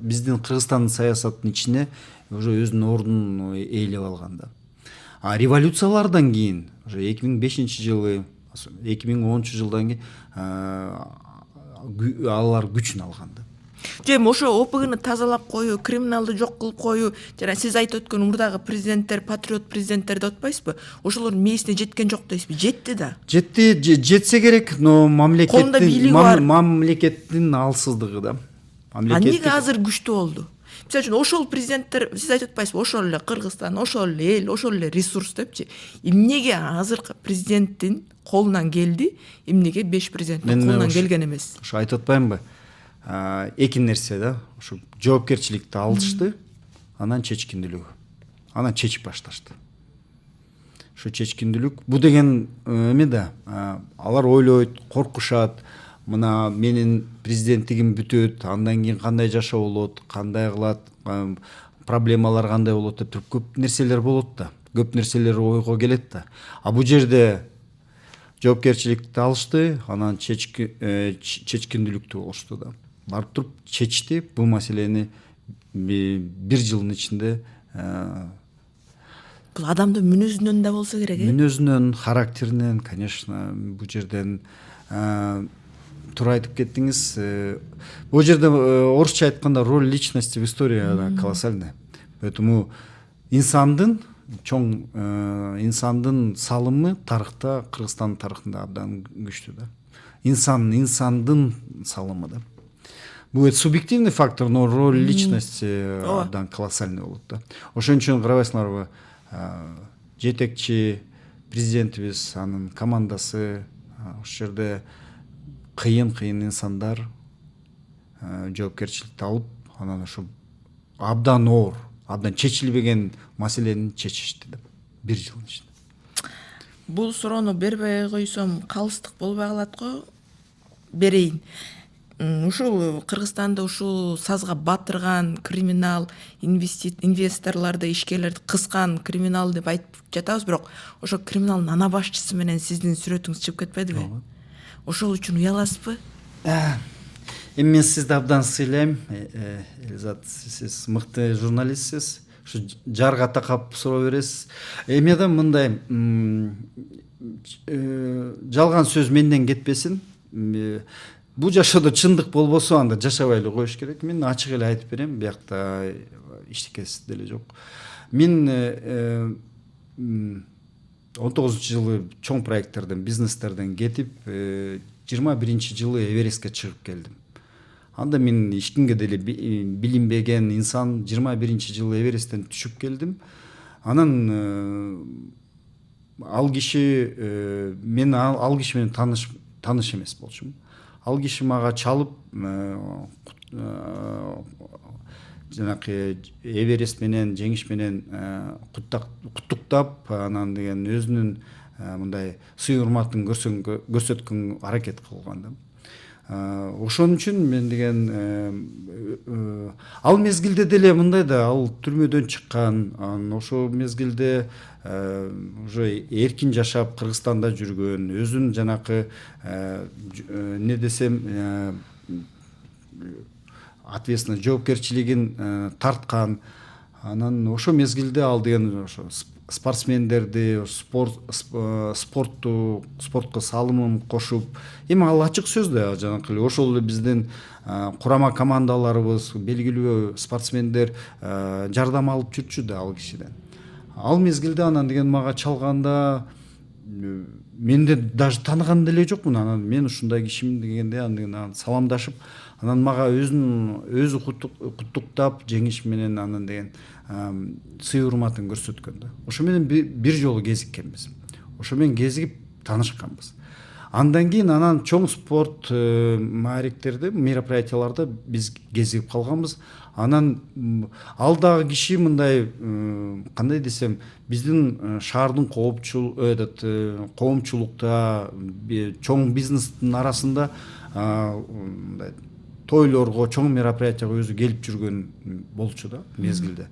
биздин Кыргызстандын саясаттын ичине уже өзүнүн ордун ээлеп алган да. А революциялардан кийин уже 2005-жылы, 2010-жылдан кийин алар күчүн алган да. Же эми ошо ОПГны тазалап коюу, криминалды жок кылып коюу, жана сиз айтып өткөн мурдагы президенттер, патриот президенттер деп атпайсызбы? Ошолордун мээсине жеткен жок дейсизби? Жетти да. Жетсе керек, но Колунда бийлиги бар. мамлекеттин алсыздыгы да. Эмнеге азыр күчтүү болду? Мисалы үчүн ошол президенттер, сиз айтып атпайсызбы? Ошол эле Кыргызстан, ошол эле эл, ошол эле ресурс депчи. Эмнеге азыркы президенттин колунан келди, эмнеге 5 президенттин колунан келген эмес? Ошо айтып атпаймынбы? Эки нерсе да. Ошо жоопкерчиликти алышты, анан чечкиндүүлүгү. Анан чечип башташты. Ошо чечкиндүүлүк бу деген эме да. Алар ойлойт, коркушат. Мына менин президенттигим бүтөт, андан кийин кандай жашоо болот, кандай кылат, проблемалар кандай болот деп туруп көп нерселер болот да. Көп нерселер ойго келет да. А бул жерде жоопкерчиликти алышты, анан чечкиндүүлүктү болушту да. Барып туруп чечти бул маселени 1 жылдын ичинде. Бул адамдын мүнөзүнөн да болсо керек, Мүнөзүнөн, характеринен, конечно, бул жерден туура айтып кеттиңиз. Бул жерде орусча айтканда роль личности в истории колоссальная. Поэтому инсандын салымы тарыхта, Кыргызстандын тарыхында абдан күчтүү да. Инсандын салымы да. Бул субъективный фактор, но роль личности абдан колоссальный болот да. Ошон үчүн карабайсыңарбы, жетекчи президентибиз, анын командасы ошол жерде кыйын инсандар жоопкерчиликти алып, анан ошо абдан оор, абдан чечилбеген маселени чечишти да 1 жылдын ичинде. Бул суроону бербей койсом калыстык болбой калат го. Берейин. Ушул Кыргызстанда ушул сазга батырган криминал инвесторлорду, ишкерлерди кыскан криминал деп айтып жатабыз, бирок ошо криминалдын ана башчысы менен сиздин сүрөтүңүз чыгып кетпедиби? Ошол үчүн уяласызбы? Эми мен сизди абдан сыйлайм. Элизат, сиз мыкты журналистсиз. Ушу жарга такап суроо бересиз. Эми да мындай жалган сөз менден кетпесин. Бул жашоодо чындык болбосо анда жашабай эле коюш керек. Мен ачык эле айтып берем, биякта эчтекеси деле жок. Мен 19-жылы чоң проекттерден, бизнестерден кетип, 21-жылы Эверестке чыгып келдим. Анда мен эчкимге деле билинбеген инсан 21-жылы Эвересттен түшүп келдим. Анан ал киши мен ал киши менен таныш эмес болчумун. Ал киши мага чалып, жанакы Эверест менен, жеңиш менен куттуктап, анан деген өзүнүн мындай сый урматын көрсөткөн аракет кылган да. Ошон үчүн мен деген ал мезгилде деле мындай да, ал түрмөдөн чыккан, ошол мезгилде уже эркин жашап Кыргызстанда жүргөн, өзүн жанакы не десем ответственно жоопкерчилигин тарткан. Анан ошо мезгилде ал деген ошо спортсмендерди, спортко салымын кошуп, эми ал ачык сөз да, жанакы эле ошол эле биздин курама командаларыбыз, белгилүү спортсмендер жардам алып жүрчү да ал кишиден. Ал мезгилде анан деген мага чалганда менде даже тааныган деле жокмун. Анан мен ушундай кишимин дегенде анан саламдашып, анан мага өзү куттуктап, жеңиш менен анан деген сый урматын көрсөткөн да. Ошо менен бир жолу кезиккенбиз. Ошо менен кезигип таанышканбыз. Андан кийин анан чоң спорт мааректерде, мероприятияларда биз кезигип калганбыз. Анан ал дагы киши мындай, кандай десем, биздин шаардын коомчулукта, чоң бизнестин арасында мындай тойлорго, чоң мероприятияга өзү келип жүргөн болчу да мезгилде.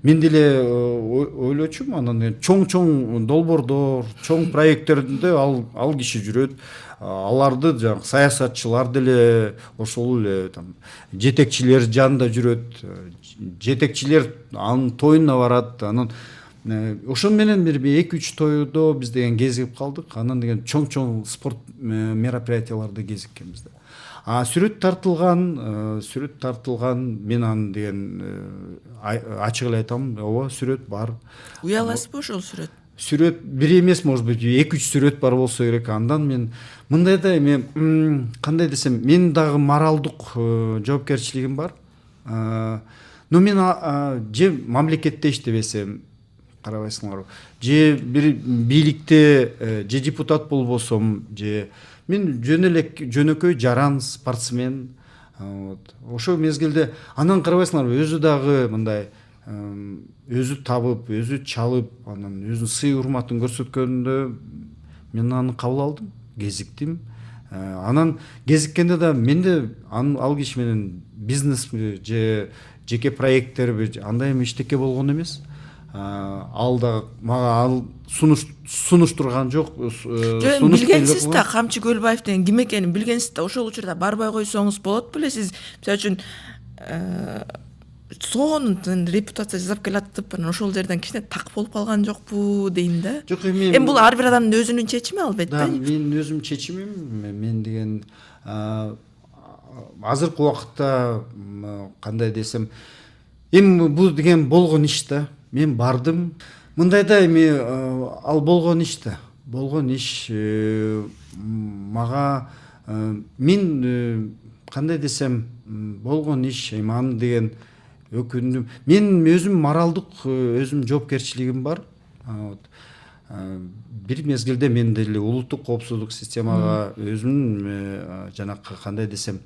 Мен деле ойлочумун, анан чоң долбоордор, чоң проекттерде ал киши жүрөт. Аларды жаңы саясатчылар деле ошол эле там жетекчилер жанында жүрөт. Жетекчилер анын тоюна барат. Анан ошон менен бир 2-3 тойдо биз деген кезип калдык. Анан деген чоң спорт мероприятияларды кезиккенбиз да. Сүрөт тартылган мен аны деген ачык эле айтам, ооба сүрөт бар. Уяласызбы ошол сүрөт? Сүрөт бир эмес, может быть 2-3 сүрөт бар болсо керек. Андан мен мындай да эми кандай десем, мен дагы моралдык жоопкерчилигим бар. Но мен же мамлекетте иштебесем, карабайсыңарбы, же бир бийликте же депутат болбосом, же мен жөнөкөй жаран спортсмен. Ошол мезгилде анан карабайсыңарбы, өзү дагы мындай өзү табып, өзү чалып, анан өзүнүн сый урматын көрсөткөндө мен аны кабыл алдым, кезиктим. Анан кезиккенде да менде ал киши менен бизнес же жеке проекттерби андай иштеке болгон эмес. Ал да мага сунуштурган жок. Билгенсиз да Камчы Көлбаев деген ким экенин билгенсиз да, ошол учурда барбай койсоңуз болот беле. Сиз мисалы үчүн сонун репутация жасап келатып, анан ошол жерден кичине так болуп калган жокпу дейм да. Жок, эми бул ар бир адамдын өзүнүн чечими албетте. Да, менин өзүм чечимим. Мен деген азыркы убакытта кандай десем, эми бул деген болгон иш да. Мен бардым. Мындайда эми ал болгон иш да. Болгон иш мага мен кандай десем, болгон иш, эми аны деген өкүндүм. Мен өзүм моралдык өзүм жоопкерчилигим бар. Бир мезгилде мен деле улуттук коопсуздук системага өзүм жанакы кандай десем,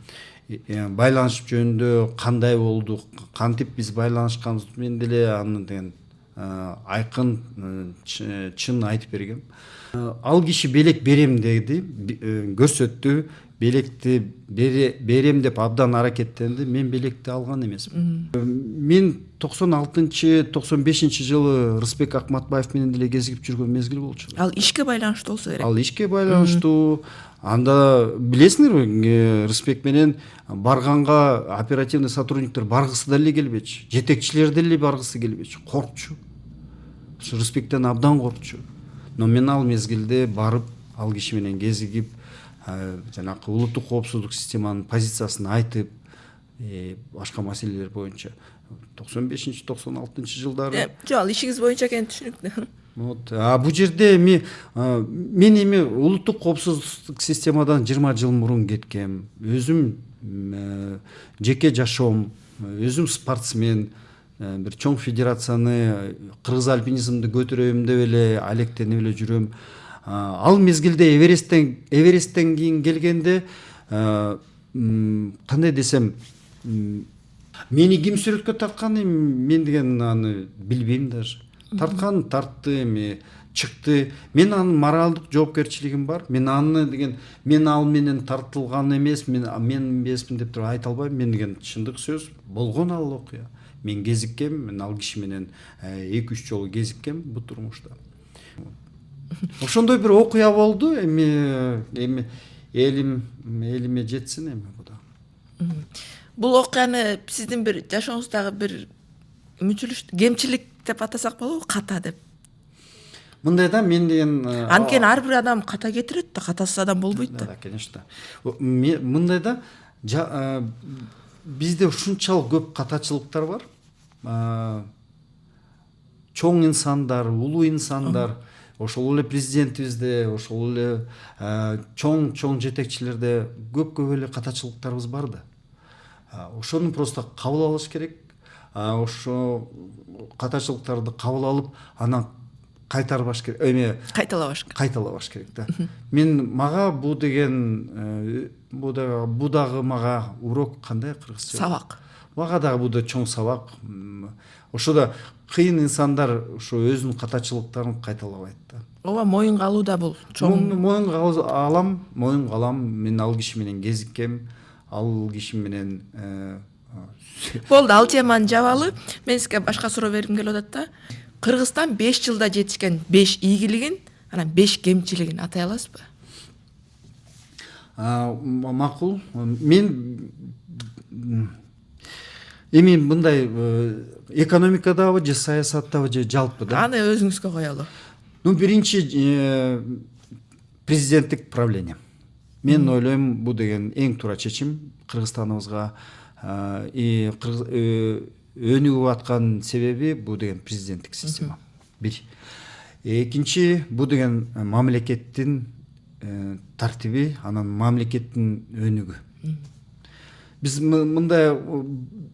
байланыш жөнүндө кандай болдук, кантип биз байланышканбыз, мен деле аны деген айкын чын айтып бергем. Ал киши белек берем деди, көрсөттү, белекти берем деп абдан аракеттенди. Мен белекти алган эмесмин. Мен 96-95 жылы Рысбек Акматбаев менен деле кезигип жүргөн мезгил болчу. Ал ишке байланыштуу болсо керек. Ал ишке байланыштуу. Анда билесиңерби, Рысбек менен барганга оперативный сотрудниктер баргысы деле келбечи, жетекчилер деле баргысы келбечи, коркчу. Рысбектен абдан коркчу. Но мен ал мезгилде барып, ал киши менен кезигип, жанакы улуттук коопсуздук системанын позициясын айтып, башка маселелер боюнча 95-96 жылдары. Жок, ал ишиңиз боюнча экенин түшүнүктүү. Бул жерде мен эми улуттук коопсуздук системадан 20 жыл мурун кеткем. Өзүм жеке жашоом, өзүм спортсмен, бир чоң федерацияны, кыргыз альпинизмди көтөрөйм деп эле алектенип эле жүрөм. Ал мезгилде Эвересттен кийин келгенде кандай десем, мени ким сүрөткө тарткан, мен деген аны билбейм даже. Тарткан тартты, эми чыкты. Мен анын моралдык жоопкерчилигим бар. Мен аны деген, мен ал менен тартылган эмес, мен эмесмин деп туруп айта албайм. Мен деген чындык сөз, болгон ал окуя. Мен кезиккем, мен ал киши менен 2-3 жолу кезиккем бул турмушта. Ошондой бир окуя болду. Эми элиме жетсин эми бу да. Бул окуяны сиздин бир жашооңуздагы бир кемчилик деп атасак болобу, ката деп? Мындай да, мен деген анткени ар бир адам ката кетирет да, катасыз адам болбойт да. Да, конечно. Мындай да, бизде ушунчалык көп катачылыктар бар. Чоң инсандар, улуу инсандар, ошол эле президентибизде, ошол эле чоң жетекчилерде көп эле катачылыктарыбыз бар да. Ошону просто кабыл алыш керек. Ошо катачылыктарды кабыл алып, анан кайтарбаш керек, кайталабаш керек да. Мага бул деген бул дагы мага урок, кандай кыргызча? Сабак. Мага дагы бул да чоң сабак. Ошодо кыйын инсандар ошо өзүнүн катачылыктарын кайталабайт да. Ооба, моюнга алуу да бул чоң. Моюнга алам. Мен ал киши менен кезиккем. ал киши менен Болду, ал теманы жабалы. Мен сизге башка суроо бергим келип атат да. Кыргызстан 5 жылда жетишкен 5 ийгилигин, анан 5 кемчилигин атай аласызбы? Макул. Мен эми мындай экономикадабы же саясаттабы же жалпы да. Аны өзүңүзгө коелу. Биринчи президенттик правление. Мен ойлойм бул деген эң туура чечим Кыргызстаныбызга өнүгүп аткан себеби бул деген президенттик система. Бир. Экинчи бул деген мамлекеттин тартиби, анан мамлекеттин өнүгү. Биз мындай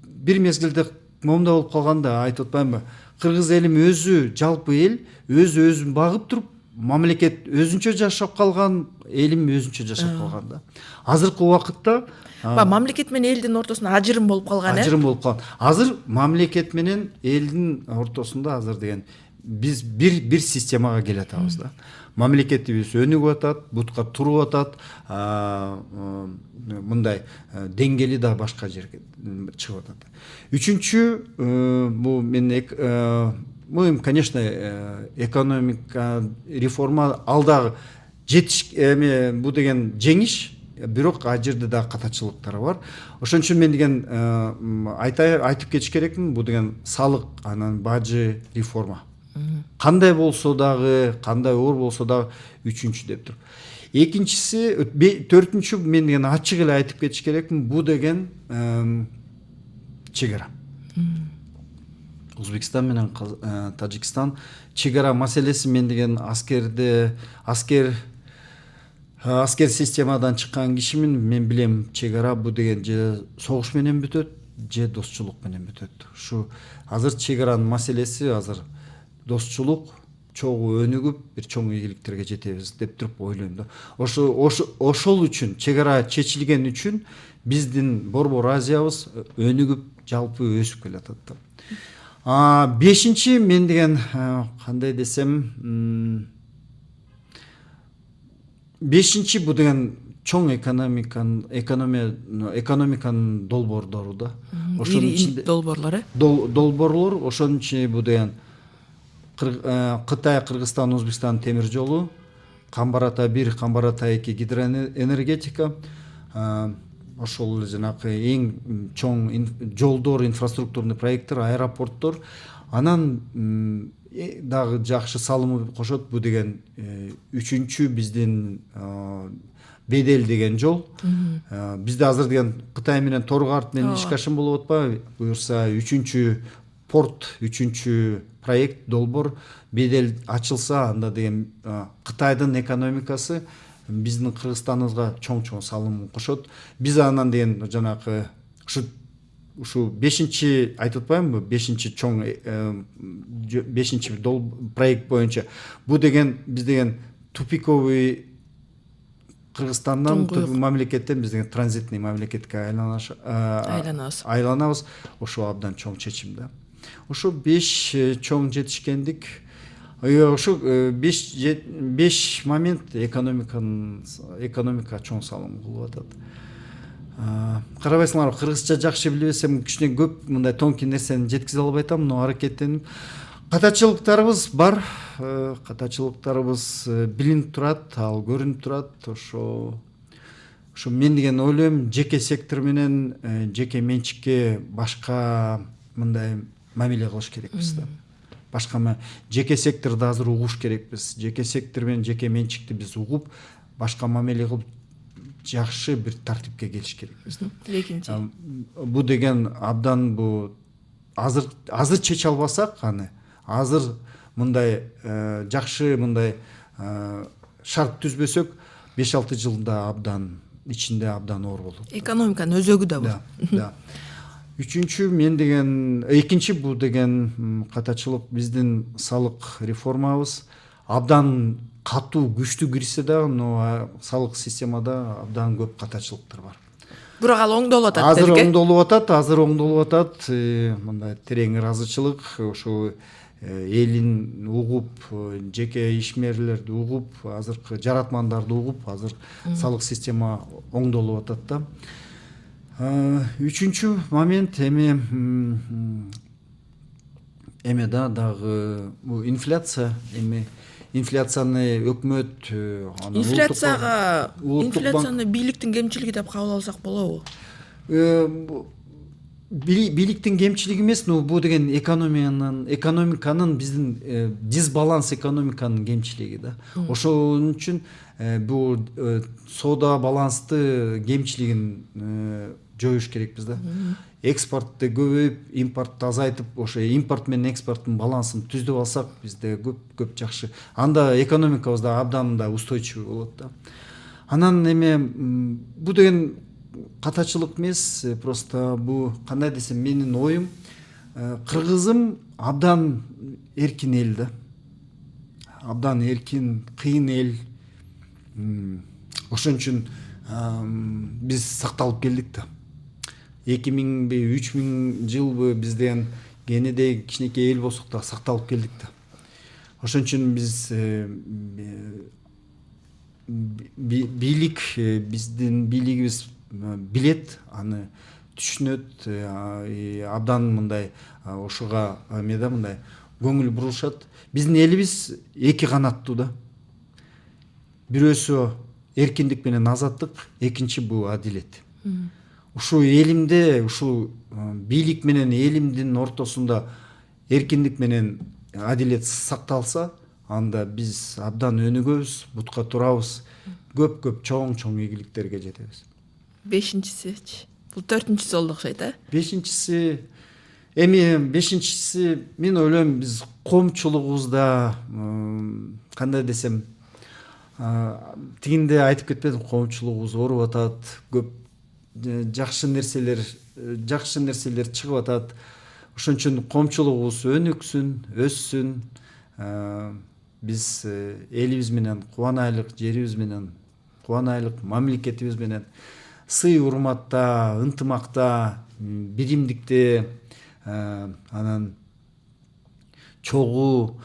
бир мезгилде момундай болуп калганда айтып атпаймынбы? Кыргыз элим өзү, жалпы эл өзүн багып туруп, мамлекет өзүнчө жашап калган, элим өзүнчө жашап калган да. Азыркы убакытта мамлекет менен элдин ортосунда ажырым болуп калган, ажырым болуп калган. Азыр мамлекет менен элдин ортосунда азыр деген биз бир системага келатабыз да. Мамлекетибиз өнүгүп атат, бутка туруп атат, мындай деңгээли да башка жерге чыгып атат. Үчүнчү, бул мен конечно, экономика реформа алда бул деген жеңиш, бирок ал жерде да катачылыктар бар. Ошон үчүн мен деген айтып кетиш керекмин, бул деген салык, анан бажы реформа. Кандай болсо дагы, кандай оор болсо дагы үчүнчү деп тур. Экинчиси, төртүнчү мен деген ачык эле айтып кетиш керекмин, бул деген чек ара. Өзбекстан менен Тажикстан чек ара маселеси мен деген аскер системадан чыккан кишимин, мен билем чек ара бул деген же согуш менен бүтөт, же достчулук менен бүтөт. Ушу азыр чек аранын маселеси азыр достчулук чогуу өнүгүп бир чоң ийгиликтерге жетебиз деп туруп ойлойм да. Ошол үчүн чек ара чечилген үчүн биздин Борбор Азиябыз өнүгүп, жалпы өсүп келатат да. Бешинчи мен деген кандай десем, бешинчи бул деген чоң экономиканын долбоордору да. Ошонун ичинде долбоорлор, ошонун ичинде бул деген Кытай, Кыргызстан, Өзбекстан темир жолу, Камбар-Ата 1, Камбар-Ата 2 гидроэнергетика, ошол эле жанакы эң чоң жолдор, инфраструктурный проекттер, аэропорттор, анан дагы жакшы салымы кошот бул деген үчүнчү биздин Бедел деген жол. Бизде азыр деген Кытай менен Торгарт менен ишке ашым болуп атпайбы? Буюрса үчүнчү порт, үчүнчү проект, долбоор Бедел ачылса, анда деген Кытайдын экономикасы биздин Кыргызстаныбызга чоң салым кошот. Биз анан деген жанакы ушу бешинчи айтып атпаймынбы? Бешинчи чоң бешинчи проект боюнча бул деген биз деген тупиковый Кыргызстандан мамлекеттен биз деген транзитный мамлекетке айланабыз. Ошо абдан чоң чечим да. Ошо 5 чоң жетишкендик, ошо 5 момент экономика чоң салым кылып атат. Карабайсыңарбы, кыргызча жакшы билбесем, кичине көп мындай тонкий нерсени жеткизе албай атам, но аракеттенип. Катачылыктарыбыз бар, катачылыктарыбыз билинип турат, ал көрүнүп турат. Ошо мен деген ойлойм, жеке сектор менен жеке менчикке башка мындай мамиле кылыш керекпиз да. Башка жеке секторду азыр угуш керекпиз. Жеке сектор менен жеке менчикти биз угуп, башка мамиле кылып, жакшы бир тартипке келиш керекпиз. Экинчи. Бул деген абдан бул азыр чече албасак, аны азыр мындай жакшы мындай шарт түзбөсөк, 5-6 жылда ичинде абдан оор болот. Экономиканын өзөгү да бул. Да. Үчүнчү мен деген, экинчи бул деген катачылык биздин салык реформабыз абдан катуу, күчтүү кирсе дагы, но салык системада абдан көп катачылыктар бар. Бирок ал оңдолуп атат. Азыр оңдолуп атат, мындай терең ыраазычылык, ошо элин угуп, жеке ишмерлерди угуп, азыркы жаратмандарды угуп, азыр салык система оңдолуп атат да. Үчүнчү момент эме дагы бул инфляция. Инфляцияны өкмөт инфляцияны бийликтин кемчилиги деп кабыл алсак болобу? Бийликтин кемчилиги эмес, бул деген экономиканын биздин дисбаланс экономиканын кемчилиги да. Ошон үчүн бул соода балансты кемчилигин жоюш керекпиз да. Экспортты көбөйүп, импортты азайтып, ошо импорт менен экспорттун балансын түздөп алсак, бизде көп жакшы. Анда экономикабыз да абдан да устойчивый болот да. Анан бул деген катачылык эмес, просто бул кандай десем, менин оюм, кыргызым абдан эркин эл да. Абдан эркин, кыйын эл. Ошон үчүн биз сакталып келдик да. 2000-3000 жылбы бизден кенедей кичинекей эл болсок да сакталып келдик да. Ошон үчүн биз бийлик, биздин бийлигибиз билет, аны түшүнөт, абдан мындай ошого мындай көңүл бурушат. Биздин элибиз эки канаттуу да. Бирөөсү эркиндик менен азаттык, экинчи бул адилет. Ушул элимде, ушул бийлик менен элимдин ортосунда эркиндик менен адилет сакталса, анда биз абдан өнүгөбүз, бутка турабыз, көп чоң ийгиликтерге жетебиз. Бешинчиси, бул 4-чүсү болду окшойт, Бешинчиси мен ойлойм, биз коомчулугубузда кандай десем, тигинде айтып кетпедим, коомчулугубуз ооруп атат, көп жакшы нерселер чыгып атат. Ошон үчүн коомчулугубуз өнүксүн, өссүн. Биз элибиз менен кубанайлык, жерибиз менен кубанайлык, мамлекетибиз менен сый урматта, ынтымакта, биримдикте, анан чогуу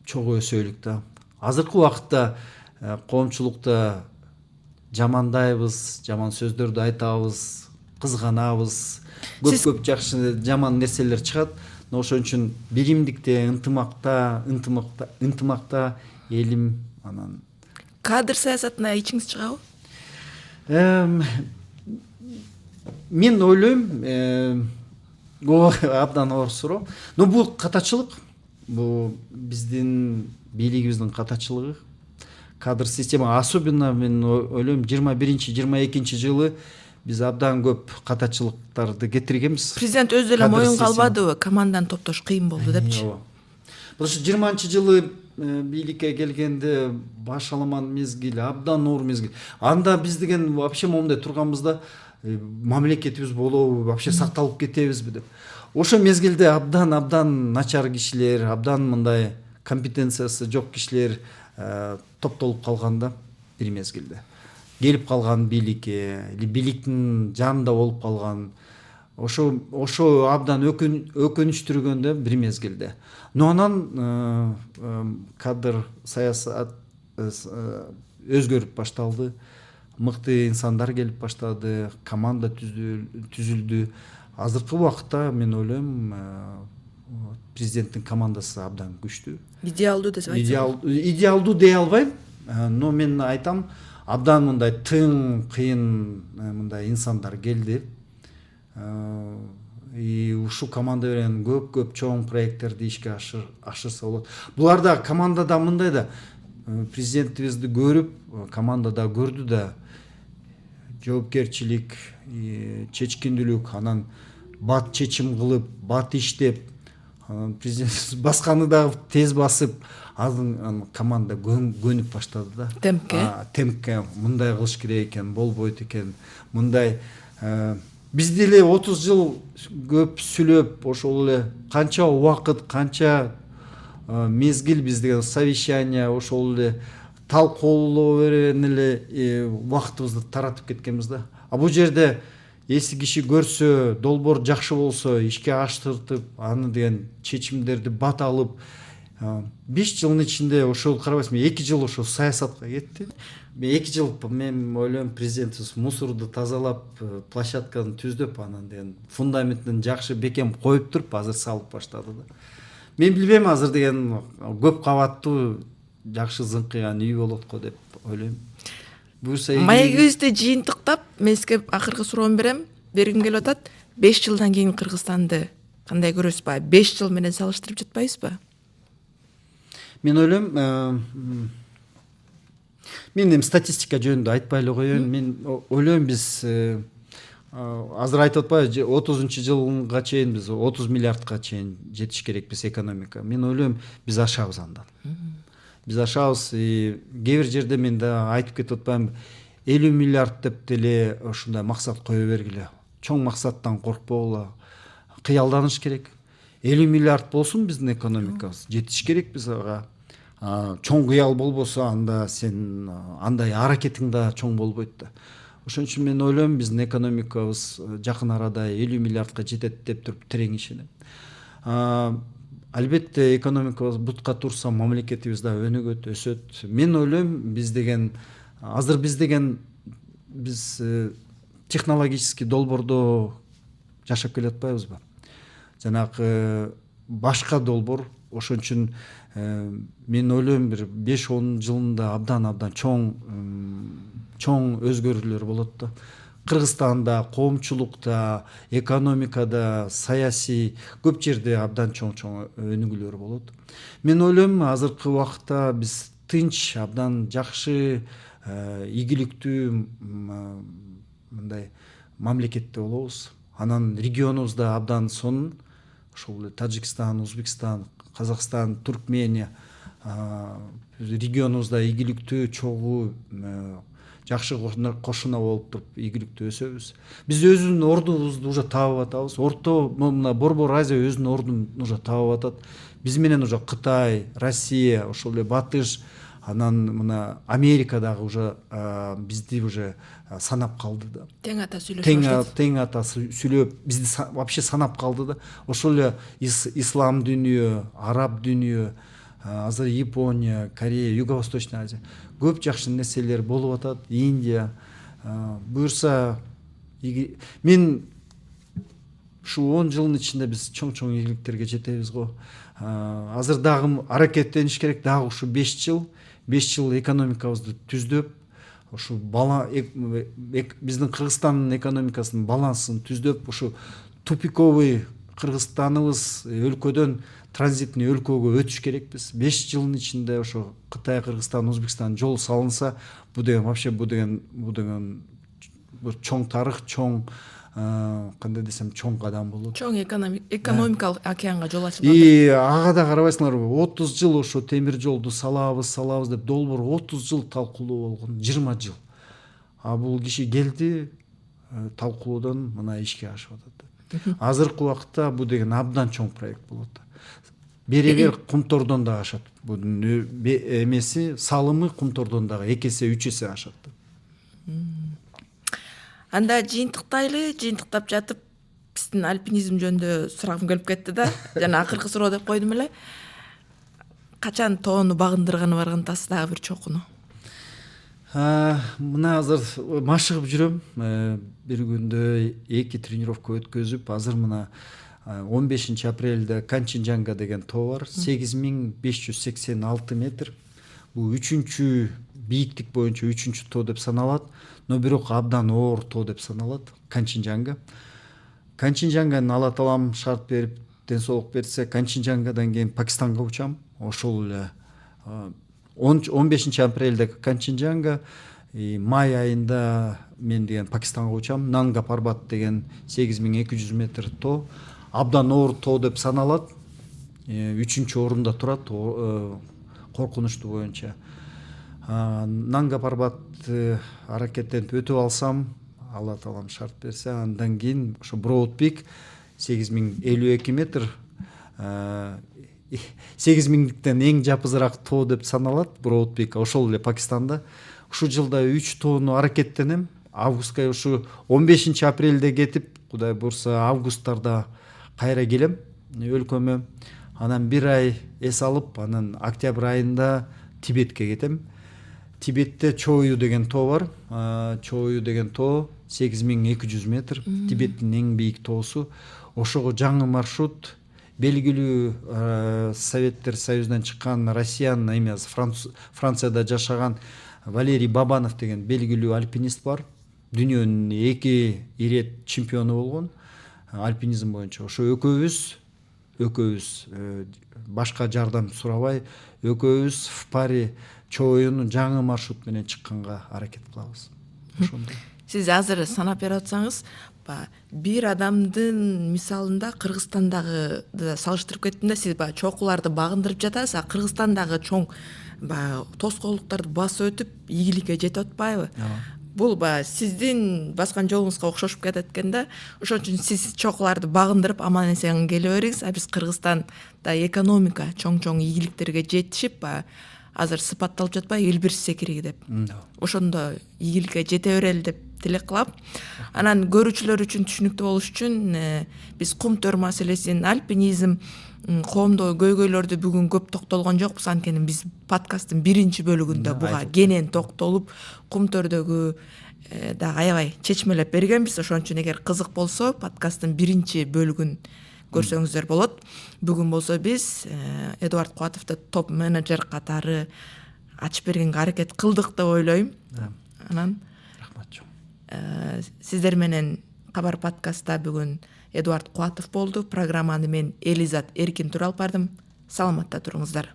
өсөйлүк да. Азыркы убакытта коомчулукта жамандайбыз, жаман сөздөрдү айтабыз, кызганабыз, көп жакшы жаман нерселер чыгат. Ошон үчүн биримдикте, ынтымакта элим, анан кадр саясатына ичиңиз чыгабы? Мен ойлойм, бул абдан оор суроо. Но бул катачылык, бул биздин бийлигибиздин катачылыгы. Кадр система, особенно мен ойлойм 21-22 жылы биз абдан көп катачылыктарды кетиргенбиз. Президент өзү эле моюнга албадыбы, команданы топтош кыйын болду депчи. Бул 20-жылы бийликке келгенде башаламан мезгил, абдан оор мезгил. Анда биз деген вообще момундай турганбызда, мамлекетибиз болобу, вообще сакталып кетебизби деп. Ошо мезгилде абдан начар кишилер, абдан мындай компетенциясы жок кишилер топтолуп калганда, бир мезгилде келип калган бийликке, или бийликтин жанында болуп калган. Ошо абдан өкүнүчтүргөндө бир мезгилде. Но анан кадр саясат өзгөрүп башталды. Мыкты инсандар келип баштады, команда түзүлдү. Азыркы убакытта мен ойлойм, президенттин командасы абдан күчтүү. Идеалдуу деп айтсам. Идеалдуу дей албайм, но мен айтам, абдан мындай тың, кыйын мындай инсандар келди. Ушул команда менен көп чоң проекттерди ишке ашырса болот. Буларда командада мындай да, президентибизди көрүп, командада көрдү да, жоопкерчилик, чечкиндүүлүк, анан бат чечим кылып, бат иштеп, президент басканы да тез басып, азыр команда көнүп баштады да. Темпке мындай кылыш керек экен, болбойт экен, мындай. Биз деле 30 жыл көп сүйлөп, ошол эле канча убакыт, канча мезгил биз деген совещание, ошол эле талкуулоо берен эле убактыбызды таратып кеткенбиз да. Бул жерде эси киши көрсө, долбоор жакшы болсо, ишке аштыртып, аны деген чечимдерди бат алып, 5 жылдын ичинде ошол карабайсың, 2 жыл ошол саясатка кетти. Мен 2 жыл мен ойлойм президентибиз мусорду тазалап, площадканы түздөп, анан деген фундаментин жакшы бекем коюп туруп, азыр салып баштады да. Мен билбейм, азыр деген көп кабаттуу жакшы зыңкыган үй болот го деп ойлойм. Буюрса маегибизди жыйынтыктап, мен сизге акыркы суроомду бергим келип атат. 5 жылдан кийин Кыргызстанды кандай көрөсүз? 5 жыл менен салыштырып жатпайсызбы? Мен ойлойм, мен эми статистика жөнүндө айтпай эле коеюн. Мен ойлойм, биз азыр айтып атпайбы, 30-жылга чейин биз 30 миллиардка чейин жетиш керекпиз экономика. Мен ойлойм, биз ашабыз андан. Биз ашабыз. Кээ бир жерде мен да айтып кетип атпаймынбы, 50 миллиард деп деле ушундай максат кое бергиле. Чоң максаттан коркпогула, кыялданыш керек. 50 миллиард болсун биздин экономикабыз, жетиш керек биз ага. Чоң кыял болбосо, анда сен андай аракетиң да чоң болбойт да. Ошон үчүн мен ойлойм, биздин экономикабыз жакын арада 50 миллиардка жетет деп туруп терең ишенем. Албетте экономикабыз бутка турса, мамлекетибиз да өнүгөт, өсөт. Мен ойлойм, биз технологический долбоордо жашап келе атпайбызбы? Жанагы башка долбоор. Ошон үчүн мен ойлойм, бир 5-10 жылында абдан чоң өзгөрүүлөр болот да. Кыргызстанда, коомчулукта, экономикада, саясий көп жерде абдан чоң өнүгүүлөр болот. Мен ойлойм, азыркы убакытта биз тынч, абдан жакшы, ийгиликтүү мындай мамлекетте болобуз. Анан регионубузда абдан сонун, ошол Тажикстан, Узбекстан, Казакстан, Туркмения регионубузда ийгиликтүү, чогуу, жакшы кошуна болуп туруп ийгиликтүү өсөбүз. Биз өзүнүн ордубузду уже таап атабыз. Мына Борбор Азия өзүнүн ордун уже таап атат. Биз менен уже Кытай, Россия, ошол эле Батыш, анан мына Америка дагы уже бизди уже санап калды да. Тең ата сүйлөшүп баштады. Тең ата сүйлөп, бизди вообще санап калды да. Ошол эле ислам дүйнө, араб дүйнө, азыр Япония, Корея, Юго-Восточный Азия көп жакшы нерселер болуп атат. Индия. Буюрса, мен ушу 10 жылдын ичинде биз чоң ийгиликтерге жетебиз го. Азыр дагы аракеттениш керек, дагы ушу 5 жыл экономикабызды түздөп, ушу биздин Кыргызстандын экономикасынын балансын түздөп, ушу тупиковый Кыргызстаныбыз өлкөдөн транзитный өлкөгө өтүш керекпиз. 5 жылдын ичинде ошо Кытай, Кыргызстан, Узбекстан жол салынса, бул деген чоң тарых, чоң, кандай десем, чоң кадам болот. Чоң экономикалык океанга жол ачып атат. Ага да карабайсыңарбы, 30 жыл ошо темир жолду салабыз деп долбоор 30 жыл талкуулоо болгон, 20 жыл. Бул киши келди, талкуулоодон мына ишке ашып атат. Азыркы убакытта бул деген абдан чоң проект болот. Беребер кумтордон да ашат. Бунун эмеси, салымы кумтордон дагы 2 эсе 3 эсе ашат. Анда жыйынтыктап жатып, биздин альпинизм жөнүндө сурагым келип кетти да. Жана акыркы суроо деп койдум эле. Качан тоону багындырганы барган тасы дагы бир чокуну? Мына азыр машыгып жүрөм. Бир күндө 2 тренировка өткөзүп, азыр мына 15 апрелде Канченджанга деген тоо бар. 8586 метр. Бул 3-чү бийиктик боюнча 3-чү тоо деп саналат. Но бирок абдан оор тоо деп саналат Канченджанга. Канченджанганы ала талам шарт берип, ден соолук берсе, Канченджангадан кийин Пакистанга учам. Ошол эле 15 апрелде Канченджанга, май айында мен деген Пакистанга учам. Нанга Парбат деген 8200 метр тоо. Абдан оор тоо деп саналат. 3-чү орунда турат коркунучтуу боюнча. Нанга Парбат аракеттенип өтүп алсам, Алла таалам шарт берсе, андан кийин ошо Broad Peak 8052 метр. 8000диктен эң жапызыраак тоо деп саналат Broad Peak. Ошол эле Пакистанда. Ушул жылда 3 тоону аракеттенем. Августка ушу 15 апрелде кетип, Кудай буйрса августтарда кайра келем өлкөмө. Анан 1 ай эс алып, анан октябрь айында Тибетке кетем. Тибетте Чою деген тоо бар. Чою деген тоо 8200 метр. Тибеттин эң бийик тоосу. Ошого жаңы маршрут, белгилүү Советтер Союзунан чыккан Россиянын эмес, Францияда жашаган Валерий Бабанов деген белгилүү альпинист бар. Дүйнөнүн 2 ирет чемпиону болгон альпинизм боюнча. Ошо экөөбүз башка жардам сурабай, экөөбүз в паре Чоюнун жаңы маршрут менен чыкканга аракет кылабыз. Ошондой. Сиз азыр санап берип атсаңыз, бир адамдын мисалында Кыргызстандагы салыштырып кеттим да, сиз чокуларды багындырып жатасыз, а Кыргызстандагы чоң тоскоолдуктарды басып өтүп ийгиликке жетип атпайбы? Бул сиздин баскан жолуңузга окшошуп кетет экен да. Ошон үчүн сиз чокуларды багындырып аман эсен келе бериңиз. А биз Кыргызстанда экономика чоң ийгиликтерге жетишип, азыр сыпатталып жатпайбы Элбирс секириги деп. Ошондо ийгиликке жете берели деп тилек кылам. Анан көрүүчүлөр үчүн түшүнүктүү болуш үчүн биз кум төр маселесин, альпинизм, коомдогу көйгөйлөрдү бүгүн көп токтолгон жокпуз. Анткени биз подкасттын 1 бөлүгүндө буга кенен токтолуп, кум төрдөгү дагы аябай чечмелеп бергенбиз. Ошон үчүн эгер кызык болсо, подкасттын 1 бөлүгүн көрсөңүздөр болот. Бүгүн болсо биз Эдуард Кубатовду топ менеджер катары ачып бергенге аракет кылдык деп ойлойм. Анан сиздер менен Кабар подкастта бүгүн Эдуард Кубатов болду. Программаны мен Элизат Эркин туралып бардым. Саламатта туруңуздар.